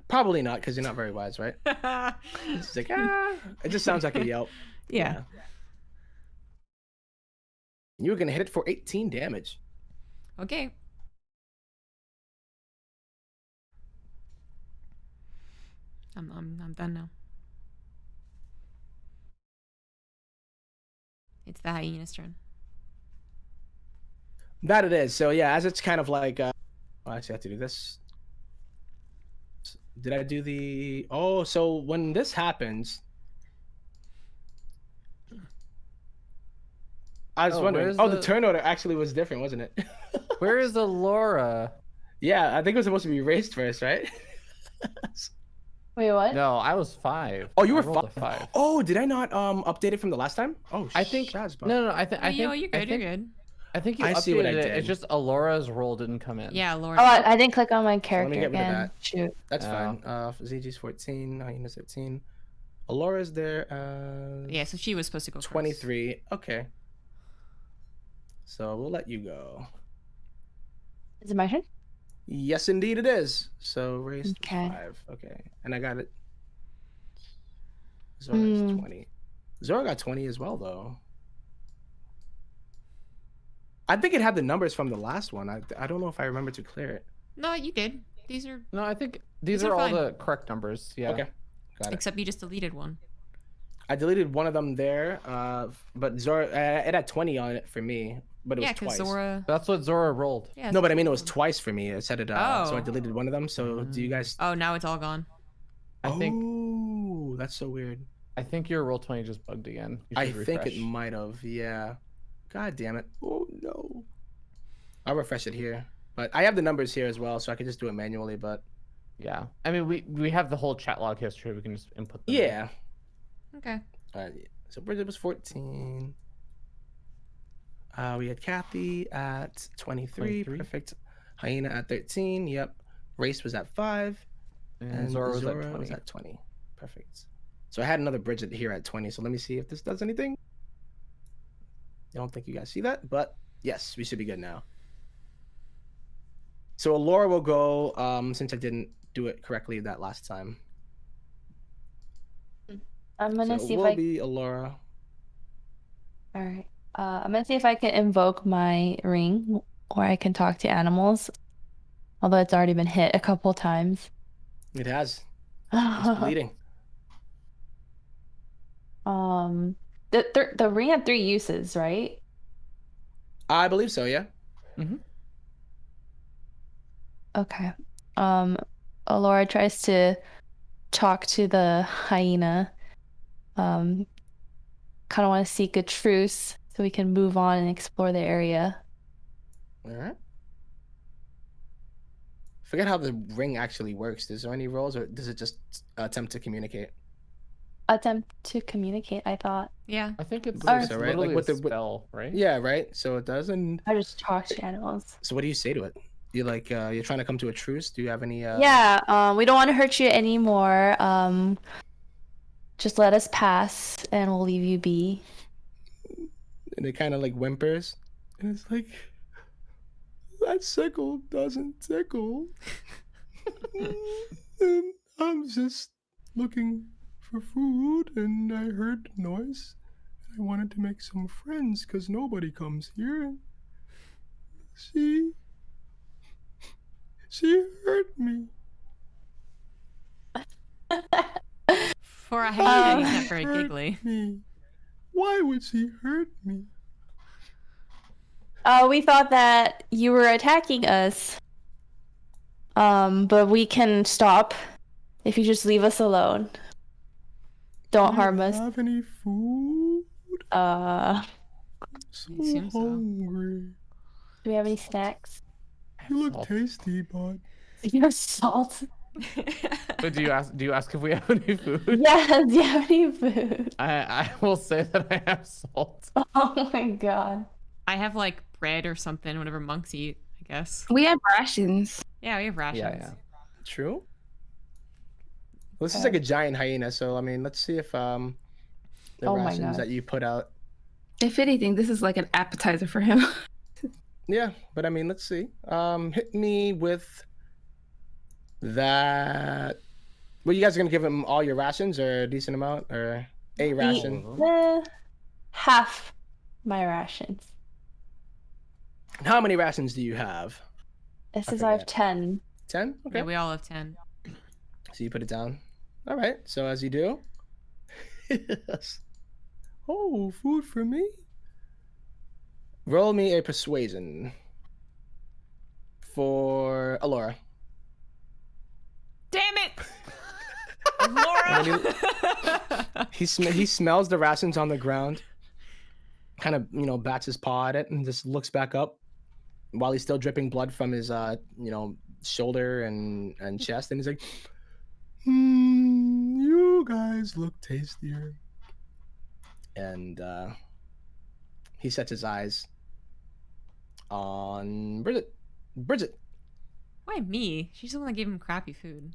Probably not, because you're not very wise, right? It's like it just sounds like a yelp. Yeah. You were gonna hit it for 18 damage. Okay. I'm done now. It's the hyena's turn. That it is. So yeah, as it's kind of like I actually have to do this. Did I do the so when this happens, I was wondering. The turn order actually was different, wasn't it? Where is Alora? Yeah, I think it was supposed to be Raist first, right? Wait, what? No, I was 5. Oh, you I were rolled a 5. Oh, did I not update it from the last time? Oh, I think Shazbot. no. I think You're good. You're good. I think you I updated see what I it. did. It's just Alora's roll didn't come in. Yeah, Laura. Oh, I didn't click on my Let me character get rid of again. that. Shoot. That's fine. ZG's 14, Hyena's 13. Alora's there. Yeah, so she was supposed to go 23. Okay. So we'll let you go. Is it my turn? Yes, indeed it is. So Raist Okay. 5. Okay. And I got it. Zora's 20. Zora got 20 as well, though. I think it had the numbers from the last one. I don't know if I remember to clear it. No, you did. These are. No, I think these These are are all fine. the correct numbers. Yeah. Okay. Got it. Except you just deleted one. I deleted one of them there, but Zora, it had 20 on it for me, but it was Yeah, because twice. Zora. That's what Zora rolled. Yeah. No, but I mean it was twice for me. It said it, so I Oh. deleted one of them. So do you guys? Oh, now it's all gone. I think Oh, that's so weird. your roll 20 just bugged again. You I should think it refresh. might have. Yeah. God damn it. Oh no. I'll refresh it here, but I have the numbers here as well, so I can just do it manually. But Yeah. I mean, we have the whole chat log history. We can just input them in. yeah. Okay. So Bridget was 14. We had Kathy at 23. 23. Perfect. Hyena at 13. Yep. Race was at 5. And Zora was at 20. was at 20. Perfect. So I had another Bridget here at 20. So let me see if this does anything. I don't think you guys see that, but yes, we should be good now. So Alora will go, since I didn't do it correctly that last time. I'm gonna So see it if will I. be Alora. All right. I'm gonna see if I can invoke my ring where I can talk to animals. Although it's already been hit a couple times. It has. It's bleeding. The ring had 3 uses, right? I believe so, yeah. Okay. Alora tries to talk to the hyena. Kind of want to seek a truce so we can move on and explore the area. All right. Forget how the ring actually works. Is there any rolls, or does it just attempt to communicate? Attempt to communicate, I thought. Yeah. I think it's, Alright. it's So, right, like literally with a the- spell, right? Yeah, right. So it does. And I just talk to animals. so, what do you say to it? You like you're trying to come to a truce? Do you have any? Yeah, we don't want to hurt you anymore. Just let us pass and we'll leave you be. And it kind of like whimpers, and it's like, that sickle doesn't tickle. And I'm just looking for food, and I heard noise. I wanted to make some friends because nobody comes here. And she hurt me. For a hyena, he's not very Hurt giggly. me. Why would she hurt me? We thought that you were attacking us. But we can stop if you just leave us alone. Don't harm us. Have any food? Do So assume so. hungry. we have any snacks? You look tasty, bud. You have salt. But do you ask if we have any food? Yes, do you have any food? I will say that I have salt. Oh my god. I have like bread or something, whatever monks eat, I guess. We have rations. Yeah, we have rations. Yeah. True. Well, this is like a giant hyena, so I mean, let's see if the Oh my rations God. that you put out. If anything, this is like an appetizer for him. Yeah, but I mean, let's see. Hit me with that. Well, you guys are gonna give him all your rations, or a decent amount, or a ration? Half my rations. How many rations do you have? It says I have forget. 10. 10? Okay. Yeah, we all have 10. So you put it down. All right. So as you do. Yes. Oh, food for me. Roll me a persuasion for Alora. Damn it! And Laura! He smells the rations on the ground. Kind of, bats his paw at it and just looks back up while he's still dripping blood from his, shoulder and chest. And he's like, you guys look tastier. And he sets his eyes on Bridget. Why me? She's the one that gave him crappy food.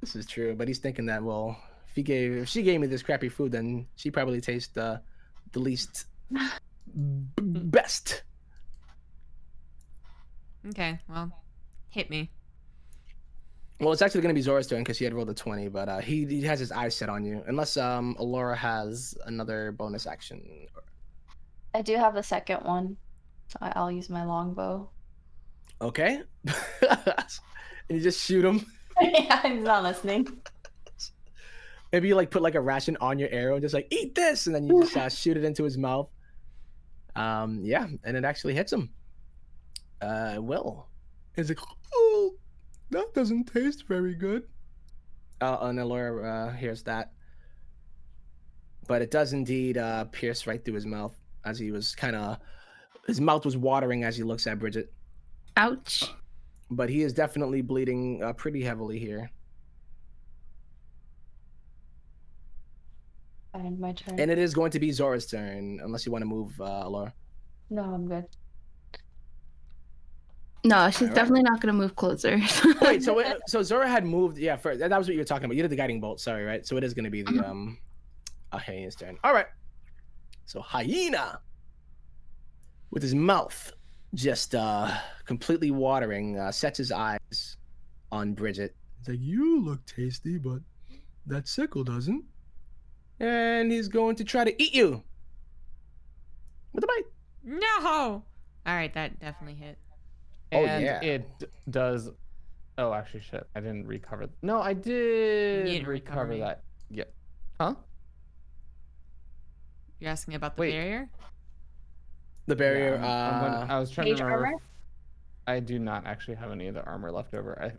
This is true, but he's thinking that, well, if she gave me this crappy food, then she probably tastes the least best. Okay, well, hit me. Well, it's actually going to be Zora's turn because he had rolled a 20, but he has his eyes set on you, unless Alora has another bonus action. I do have a second one, so I'll use my longbow. Okay. And you just shoot him. Yeah, he's not listening. Maybe you put a ration on your arrow and just eat this, and then you just shoot it into his mouth. Yeah, and it actually hits him. Will. He's like, oh, that doesn't taste very good. And Alora hears that. But it does indeed pierce right through his mouth as he was his mouth was watering as he looks at Bridget. Ouch. But he is definitely bleeding pretty heavily here. And my turn. And it is going to be Zora's turn, unless you want to move, Alora. No, I'm good. No, she's Alright. definitely not gonna move closer. Wait, so Zora had moved. Yeah, first, that was what you were talking about. You did the guiding bolt. Sorry, right? So it is going to be the hyena's turn. All right. So hyena, with his mouth just completely watering, sets his eyes on Bridget. He's like, "You look tasty, but that sickle doesn't." And he's going to try to eat you with a bite. No! All right, that definitely hit. Oh, And yeah. it does. Oh, actually, shit. I didn't recover. No, I did You didn't recover recover me. that. Yeah. Huh? You're asking about the Wait. barrier? The barrier. Yeah, I was trying Mage to remember. armor? I do not actually have any of the armor left over. I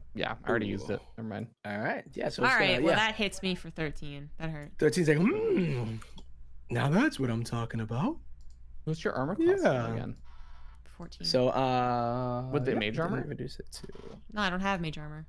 already used it. Never mind. All right. Yeah. So All it's right, gonna, well, yeah. that hits me for 13. That hurt. 13's like, now that's what I'm talking about. What's your armor class Yeah. again? 14. So, With the yeah, mage let me armor? reduce it to. No, I don't have mage armor.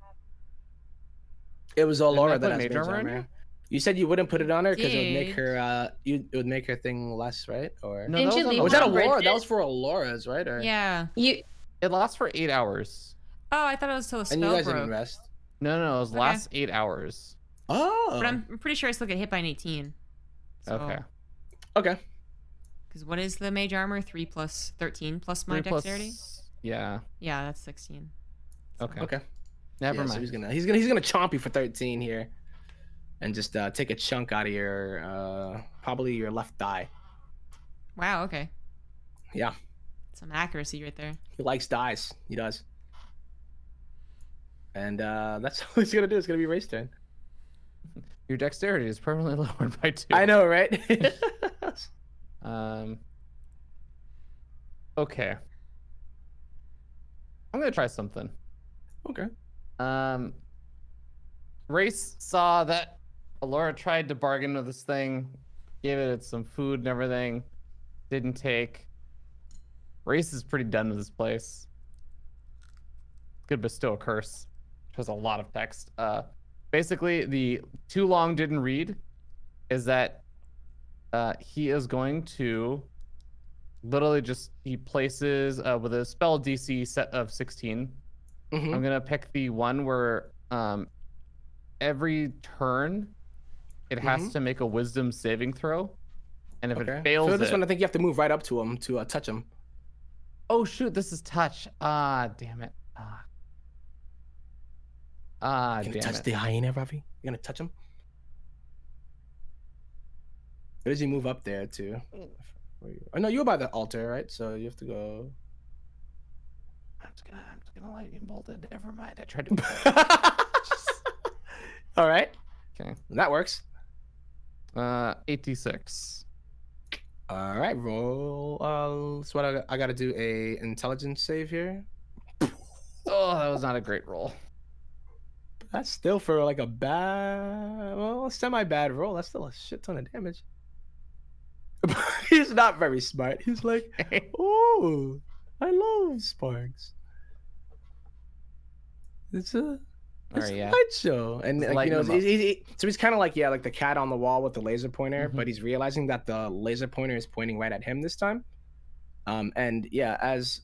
It was Didn't I Alora put that has mage mage armor in armor. you? You said you wouldn't put it on her because it would make Did. her it would make her thing less, right? Or No, Didn't that you was leave oh, on was that on Alora. Alora? Bridget? That was for Alora's, right? Or Yeah. You It lasts for 8 hours. Oh, I thought it was till the and you spell guys didn't broke. rest. No, it was Okay. last 8 hours. Oh, But I'm pretty sure I still get hit by an 18. So, Okay. okay. Because what is the mage armor? 3 plus 13 plus my 3 plus- dexterity? Yeah. Yeah, that's 16. So- Okay. Okay. Never Yeah, so mind. he's gonna chomp you for 13 here, and just take a chunk out of your probably your left thigh. Wow, okay. Yeah, Some accuracy right there. he likes dies. He does. And that's all he's gonna do. It's gonna be Raist's turn. Your dexterity is permanently lowered by 2. I know, right? Okay. I'm gonna try something. Okay. Raist saw that Alora tried to bargain with this thing, gave it some food and everything, didn't take. Raist is pretty done with this place. Could bestow a curse. which has a lot of text. Basically, the too long didn't read is that he is going to literally just, he places with a spell DC set of 16. Mhm. I'm gonna pick the one where every turn it has to make a wisdom saving throw, and if it fails for this one, I think you have to move right up to him to touch him. Oh shoot, this is touch. Damn it. You're Damn gonna touch it. the hyena, Ravi? You're gonna touch him? Where does he move up there to? Oh no, you're by the altar, right? So you have to go. I'm just gonna lightning bolt it. Never mind. I tried to. All right. Okay. That works. 86. All right, roll. So what I gotta do a intelligence save here. Oh, that was not a great roll. That's still for like a semi-bad roll. That's still a shit ton of damage. He's not very smart. He's like, oh, I love sparks. It's a light show, and like, you know, so he's kind of like like the cat on the wall with the laser pointer, but he's realizing that the laser pointer is pointing right at him this time. And yeah, as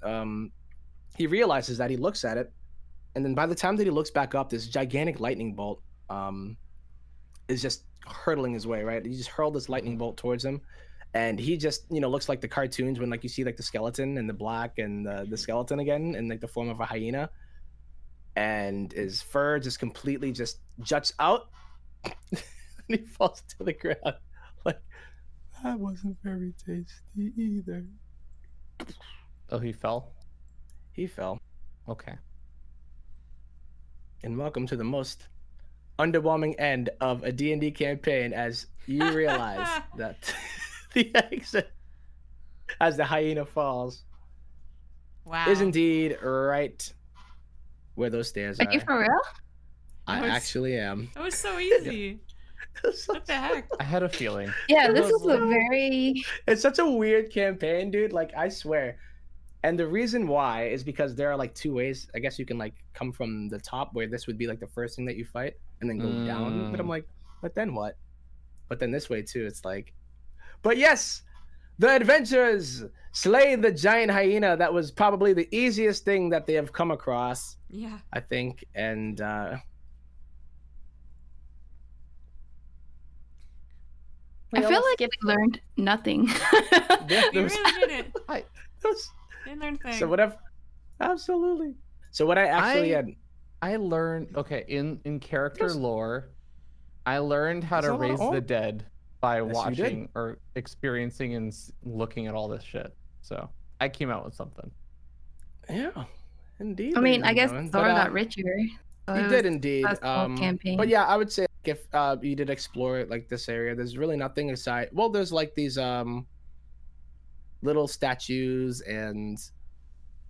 he realizes that, he looks at it, and then by the time that he looks back up, this gigantic lightning bolt is just hurtling his way. Right, he just hurled this lightning bolt towards him. And he just, you know, looks like the cartoons when like you see like the skeleton and the black and the skeleton again in like the form of a hyena. And his fur just completely just juts out. And he falls to the ground. Like, that wasn't very tasty either. Oh, he fell? He fell. Okay. And welcome to the most underwhelming end of a D&D campaign, as you realize that the exit as the hyena falls is indeed right where those stairs are. Are you for real? I actually am. That was so easy. What the heck? I had a feeling. Yeah, this is a very... It's such a weird campaign, dude. Like, I swear. And the reason why is because there are like two ways. I guess you can like come from the top, where this would be like the first thing that you fight, and then go down. But I'm like, but then what? But then this way too, it's like, but yes, the adventurers slay the giant hyena. That was probably the easiest thing that they have come across. Yeah. I think. And I feel like we learned nothing. there You was- really didn't. Didn't learn things. so whatever. Absolutely. So what I actually had. I learned, okay, in character lore, I learned how to raise the dead by watching or experiencing and looking at all this shit. So I came out with something. Yeah, indeed. I mean, I guess Zora Zora got richer. So You did indeed. that's the whole campaign. But yeah, I would say if you did explore like this area, there's really nothing aside. Well, there's like these little statues and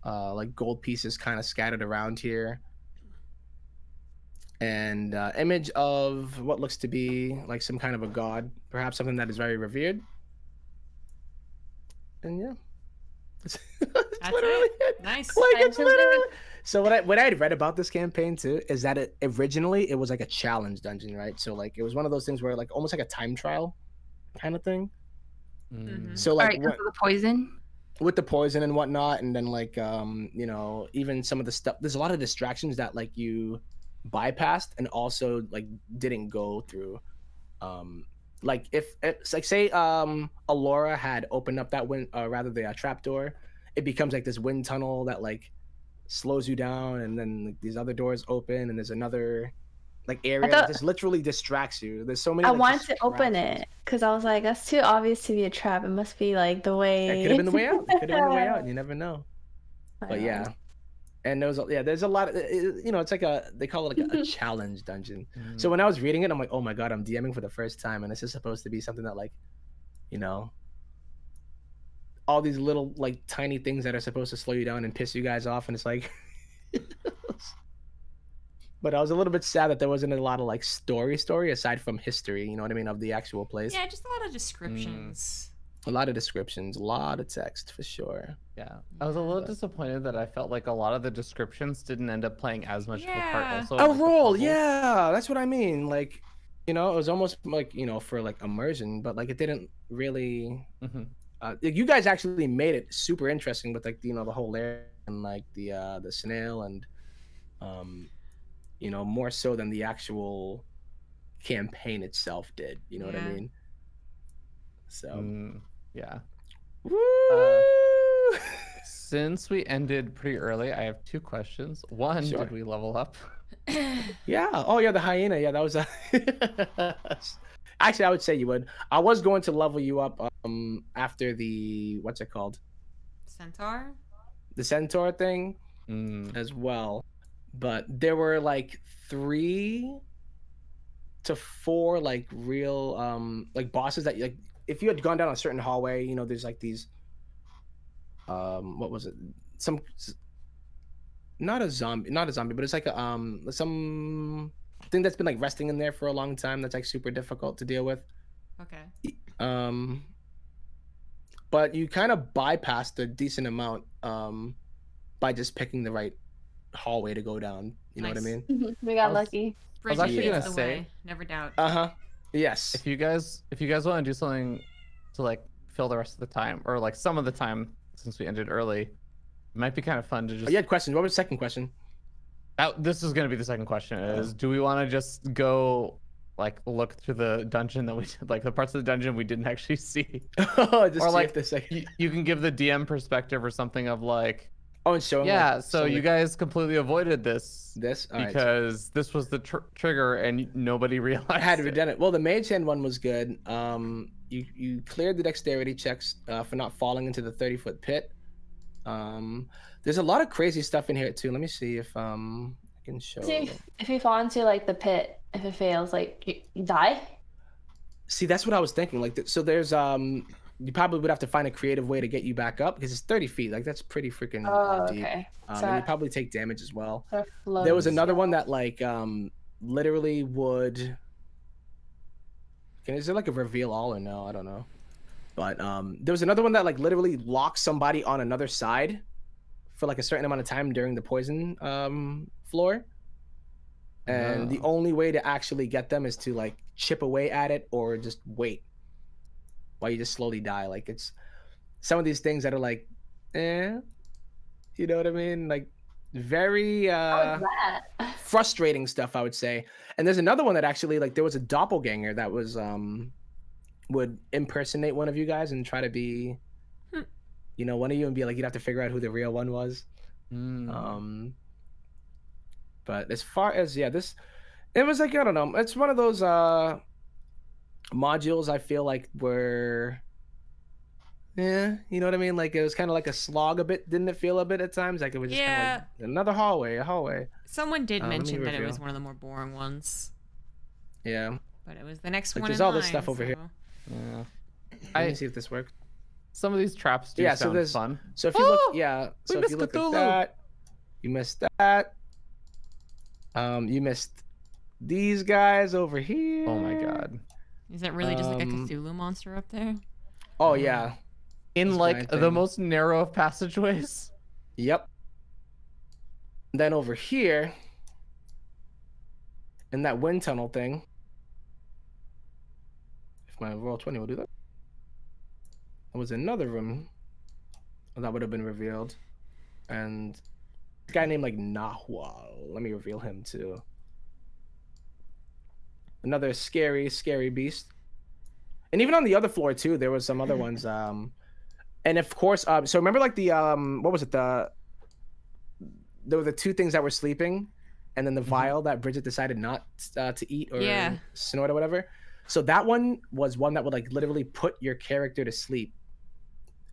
like gold pieces kind of scattered around here, and image of what looks to be like some kind of a god, perhaps something that is very revered. And yeah, that's literally it. Nice. Like, it's literally. So what I had read about this campaign too is that it originally was like a challenge dungeon, right? So like it was one of those things where like almost like a time trial kind of thing. So like Alright, because of the poison. with the poison and whatnot, and then like you know, even some of the stuff, there's a lot of distractions that like you bypassed and also like didn't go through. Like if it's like say Alora had opened up that wind rather the trapdoor, it becomes like this wind tunnel that like slows you down, and then like, these other doors open, and there's another like area that just literally distracts you. There's so many. I like, wanted to open it because I was like, that's too obvious to be a trap. It must be like the way. It could have been the way out. It could have been the way out. You never know. But yeah, and there's a lot of, you know, it's like they call it like a challenge dungeon. So when I was reading it, I'm like, oh my god, I'm DMing for the first time, and this is supposed to be something that like, you know, all these little like tiny things that are supposed to slow you down and piss you guys off, and it's like. But I was a little bit sad that there wasn't a lot of like story aside from history, you know what I mean, of the actual place. Yeah, just a lot of descriptions. A lot of descriptions, a lot of text for sure. Yeah, I was a little disappointed that I felt like a lot of the descriptions didn't end up playing as much of a part. Yeah. Also, Oh, with the roll, puzzles. yeah, that's what I mean. Like, you know, it was almost like, you know, for like immersion, but like it didn't really. Like, you guys actually made it super interesting with like, you know, the whole layer and like the snail and you know, more so than the actual campaign itself did. You know what I Yeah. mean? So. Yeah. Woo! Since we ended pretty early, I have 2 questions. One, Sure. did we level up? Yeah. Oh, yeah. The hyena. Yeah, that was. Actually, I would say you would. I was going to level you up after the what's it called? Centaur? The centaur thing as well, but there were like 3 to 4 like real like bosses that like if you had gone down a certain hallway, you know, there's like these what was it? Some not a zombie, but it's like a some thing that's been like resting in there for a long time that's like super difficult to deal with. Okay. But you kind of bypassed a decent amount by just picking the right hallway to go down. You know what I Nice. mean? We got was- lucky. was Bridget actually leads gonna the say- way. Never doubt. Yes. If you guys want to do something to like fill the rest of the time, or like some of the time, since we ended early, it might be kind of fun to just. You had questions. What was the second question? This is gonna be the second question. Is do we want to just go like look through the dungeon that we did, like the parts of the dungeon we didn't actually see, Just or see like if the second. you can give the DM perspective or something of like, Oh, and showing. yeah, like, so some of you the- guys completely avoided this this all right, so because this was the trigger and nobody realized. I had it. done it. Well, the mage hand one was good. You cleared the dexterity checks for not falling into the 30-foot pit. There's a lot of crazy stuff in here too. Let me see if I can show. See, if you fall into like the pit, if it fails, like you die. See, that's what I was thinking. Like, so there's you probably would have to find a creative way to get you back up because it's 30 feet. Like, that's pretty freaking Oh, deep. okay. And you probably take damage as well. Sort of There was floats. another one that like literally would. Is there like a reveal all or no? I don't know. But there was another one that like literally locks somebody on another side for like a certain amount of time during the poison floor. And the only way to actually get them is to like chip away at it or just wait while you just slowly die. Like it's some of these things that are like, you know what I mean? Like very How was that? frustrating stuff, I would say. And there's another one that actually like there was a doppelganger that was would impersonate one of you guys and try to be you know, one of you and be like you'd have to figure out who the real one was. But as far as it was like I don't know, it's one of those modules I feel like were you know what I mean? Like it was kind of like a slog a bit, didn't it feel a bit at times? Like it was just kind of like another hallway, a hallway. Someone did let me mention that it reveal. was one of the more boring ones, Yeah. but it was the next Like, one. there's in all this line, stuff over here. so- Yeah. Let me see if this works. Some of these traps do Yeah, so sound there's- fun. So if you look, we so if you missed look Cthulhu. at that, you missed that. You missed these guys over here. Oh my god. Is that really just like a Um, Cthulhu monster up there? Oh yeah. In This like giant the thing. most narrow of passageways. Yep. And then over here, in that wind tunnel thing, if my roll 20 will do that, there was another room that would have been revealed, and a guy named like Nahua. Let me reveal him too. Another scary beast. And even on the other floor too, there was some other ones. And of course, so remember like the what was it? There were the 2 things that were sleeping, and then the vial that Bridget decided not to eat or snort or whatever. So that one was one that would like literally put your character to sleep.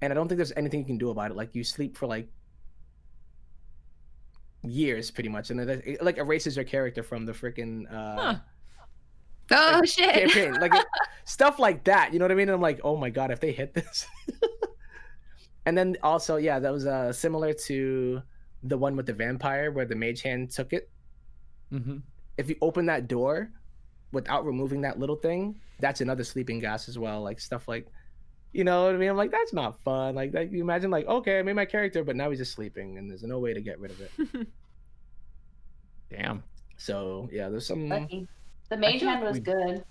And I don't think there's anything you can do about it. Like you sleep for like years pretty much, and it like erases your character from the freaking Oh like, shit! campaign. Like stuff like that. You know what I mean? And I'm like, oh my god, if they hit this. And then also, yeah, that was similar to the one with the vampire where the mage hand took it. Mm-hmm. If you open that door without removing that little thing, that's another sleeping gas as well. Like stuff like You know what I mean? I'm like, that's not fun. Like that, you imagine like, okay, I made my character, but now he's just sleeping, and there's no way to get rid of it. Damn. So yeah, there's some. Lucky. The mage feel hand like was good.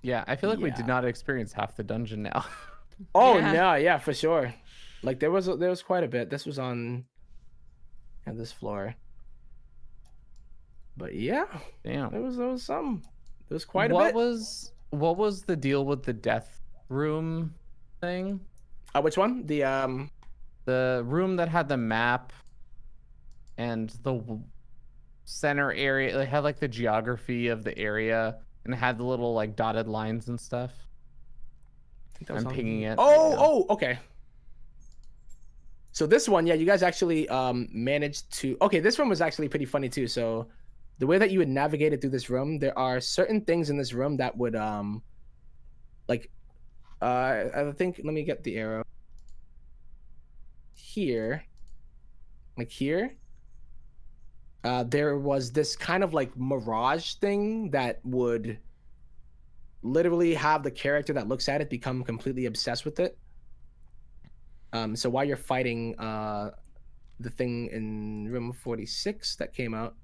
Yeah, I feel like we Yeah. did not experience half the dungeon now. Oh Yeah. no, yeah, for sure. Like there was quite a bit. This was on this floor. But yeah, Damn. there was some. There was quite a what bit. what was the deal with the death room thing? Which one? The room that had the map and the center area. It had like the geography of the area and it had the little like dotted lines and stuff. I think that was I'm on pinging it. Oh, right now. oh, okay. So this one, yeah, you guys actually managed to. Okay, this room was actually pretty funny too. So the way that you would navigate it through this room, there are certain things in this room that would like I think, let me get the arrow here, like here. There was this kind of like mirage thing that would literally have the character that looks at it become completely obsessed with it. So while you're fighting the thing in room 46 that came out,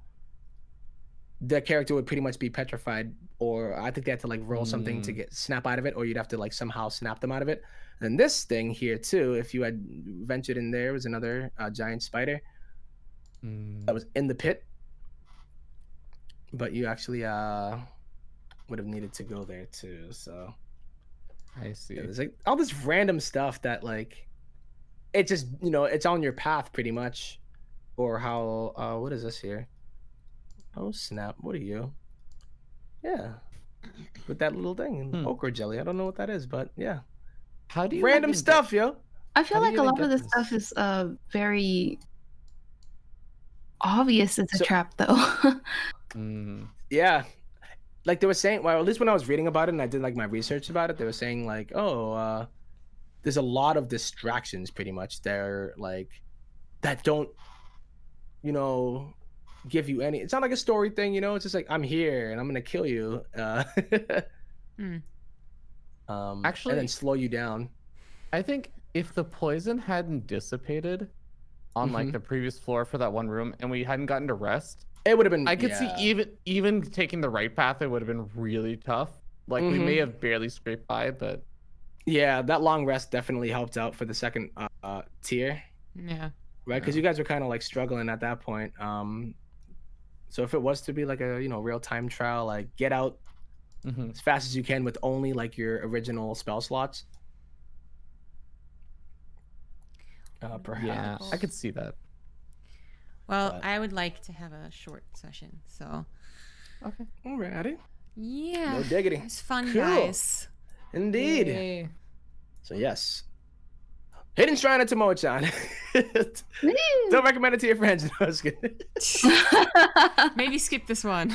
the character would pretty much be petrified, or I think they had to like roll something to get snap out of it, or you'd have to like somehow snap them out of it. And this thing here too, if you had ventured in there, was another giant spider that was in the pit, but you actually would have needed to go there too. So I see. yeah, there's like all this random stuff that like it just, you know, it's on your path pretty much. Or how what is this here? Oh snap, what are you? Yeah, with that little thing, okra jelly. I don't know what that is, but yeah, How do you random even stuff, yo. I feel How do like you a even lot of get this stuff is very obvious it's a So- trap, though. Yeah, like they were saying, well, at least when I was reading about it and I did like my research about it, they were saying like, oh, there's a lot of distractions pretty much there, like that don't, you know, give you any. It's not like a story thing, you know. It's just like, I'm here and I'm gonna kill you, Actually, and then slow you down. I think if the poison hadn't dissipated on like the previous floor for that one room and we hadn't gotten to rest, It would have been. I could see yeah. even taking the right path, it would have been really tough. Like we may have barely scraped by, but Yeah, that long rest definitely helped out for the second tier, Yeah. right? Because you guys were kind of like struggling at that point. So if it was to be like a, you know, real time trial, like get out as fast as you can with only like your original spell slots. Perhaps. yeah, I could see that. Well, But- I would like to have a short session, so Okay. Alrighty. yeah. No diggity. It's fun, Cool. guys. Indeed. Yay. So yes. Hidden Shrine of Tamoachan. Don't recommend it to your friends. No, I was kidding. Maybe skip this one.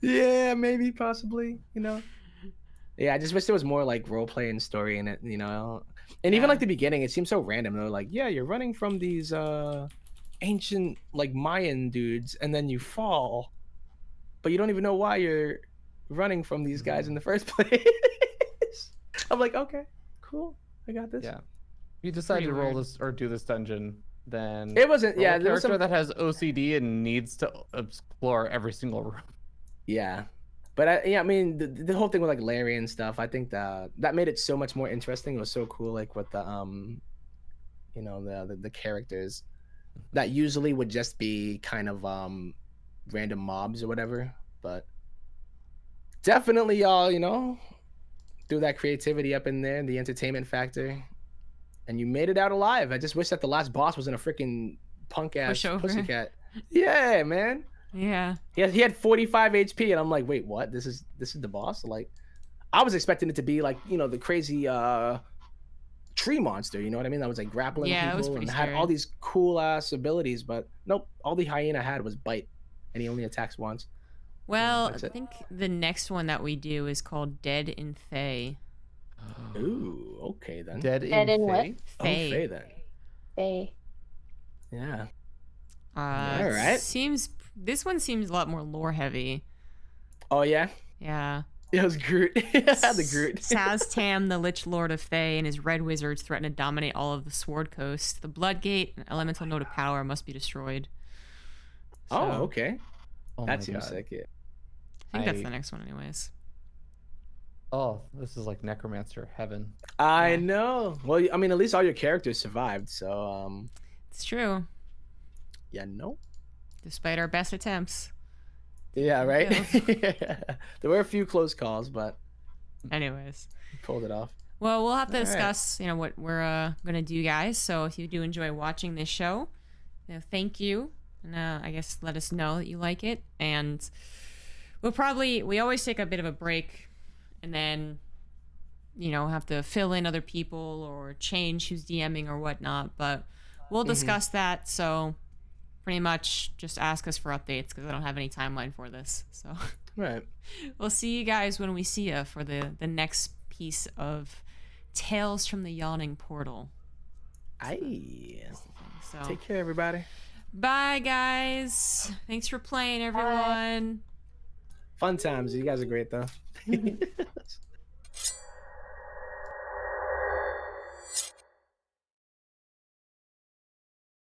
Yeah, maybe, possibly, you know. Yeah, I just wish there was more like role play and story in it, you know. And even Yeah. like the beginning, it seems so random. They're like, yeah, you're running from these ancient like Mayan dudes, and then you fall, but you don't even know why you're running from these guys in the first place. I'm like, okay, cool, I got this. Yeah. If you decide Pretty to roll weird. this or do this dungeon, then It wasn't. roll Yeah, a there was character some. that has OCD and needs to explore every single room. Yeah, but I mean, the whole thing with like Larry and stuff, I think that made it so much more interesting. It was so cool, like with the you know, the characters that usually would just be kind of random mobs or whatever, but definitely y'all, you know, threw that creativity up in there, the entertainment factor, and you made it out alive. I just wish that the last boss wasn't a freaking punk ass Pushover. pussycat. Yeah, man. Yeah. He had 45 HP, and I'm like, wait, what? This is the boss? Like, I was expecting it to be like, you know, the crazy tree monster. You know what I mean? That was like grappling Yeah, it was people and pretty had scary. all these cool ass abilities, but nope. All the hyena had was bite, and he only attacks once. Well, that's I it. think the next one that we do is called Dead in Fae. Ooh, okay then. Dead Dead in what? Fae? Oh, Fae. Fae then. They. Yeah. All right. This one seems a lot more lore heavy. Oh yeah. Yeah. It was Groot. The Groot. Saztam, the Lich Lord of Thay, and his red wizards threaten to dominate all of the Sword Coast. The Bloodgate, an elemental node of power, must be destroyed. Oh, So, okay. Oh That my seems God. sick. Yeah. I think that's the next one, anyways. Oh, this is like Necromancer heaven. I Yeah. know. Well, I mean, at least all your characters survived. So, It's true. yeah, no. Despite our best attempts. Yeah, right. Yeah. There were a few close calls, but Anyways. we pulled it off. Well, we'll have to All right. discuss, what we're gonna do, guys. So if you do enjoy watching this show, thank you, and I guess let us know that you like it. And we always take a bit of a break, and then have to fill in other people or change who's DMing or whatnot. But we'll discuss that. So pretty much just ask us for updates because I don't have any timeline for this. So Right. we'll see you guys when we see you for the next piece of Tales from the Yawning Portal. Aye. So Take care, everybody. bye, guys. Thanks for playing, everyone. Fun times. You guys are great, though.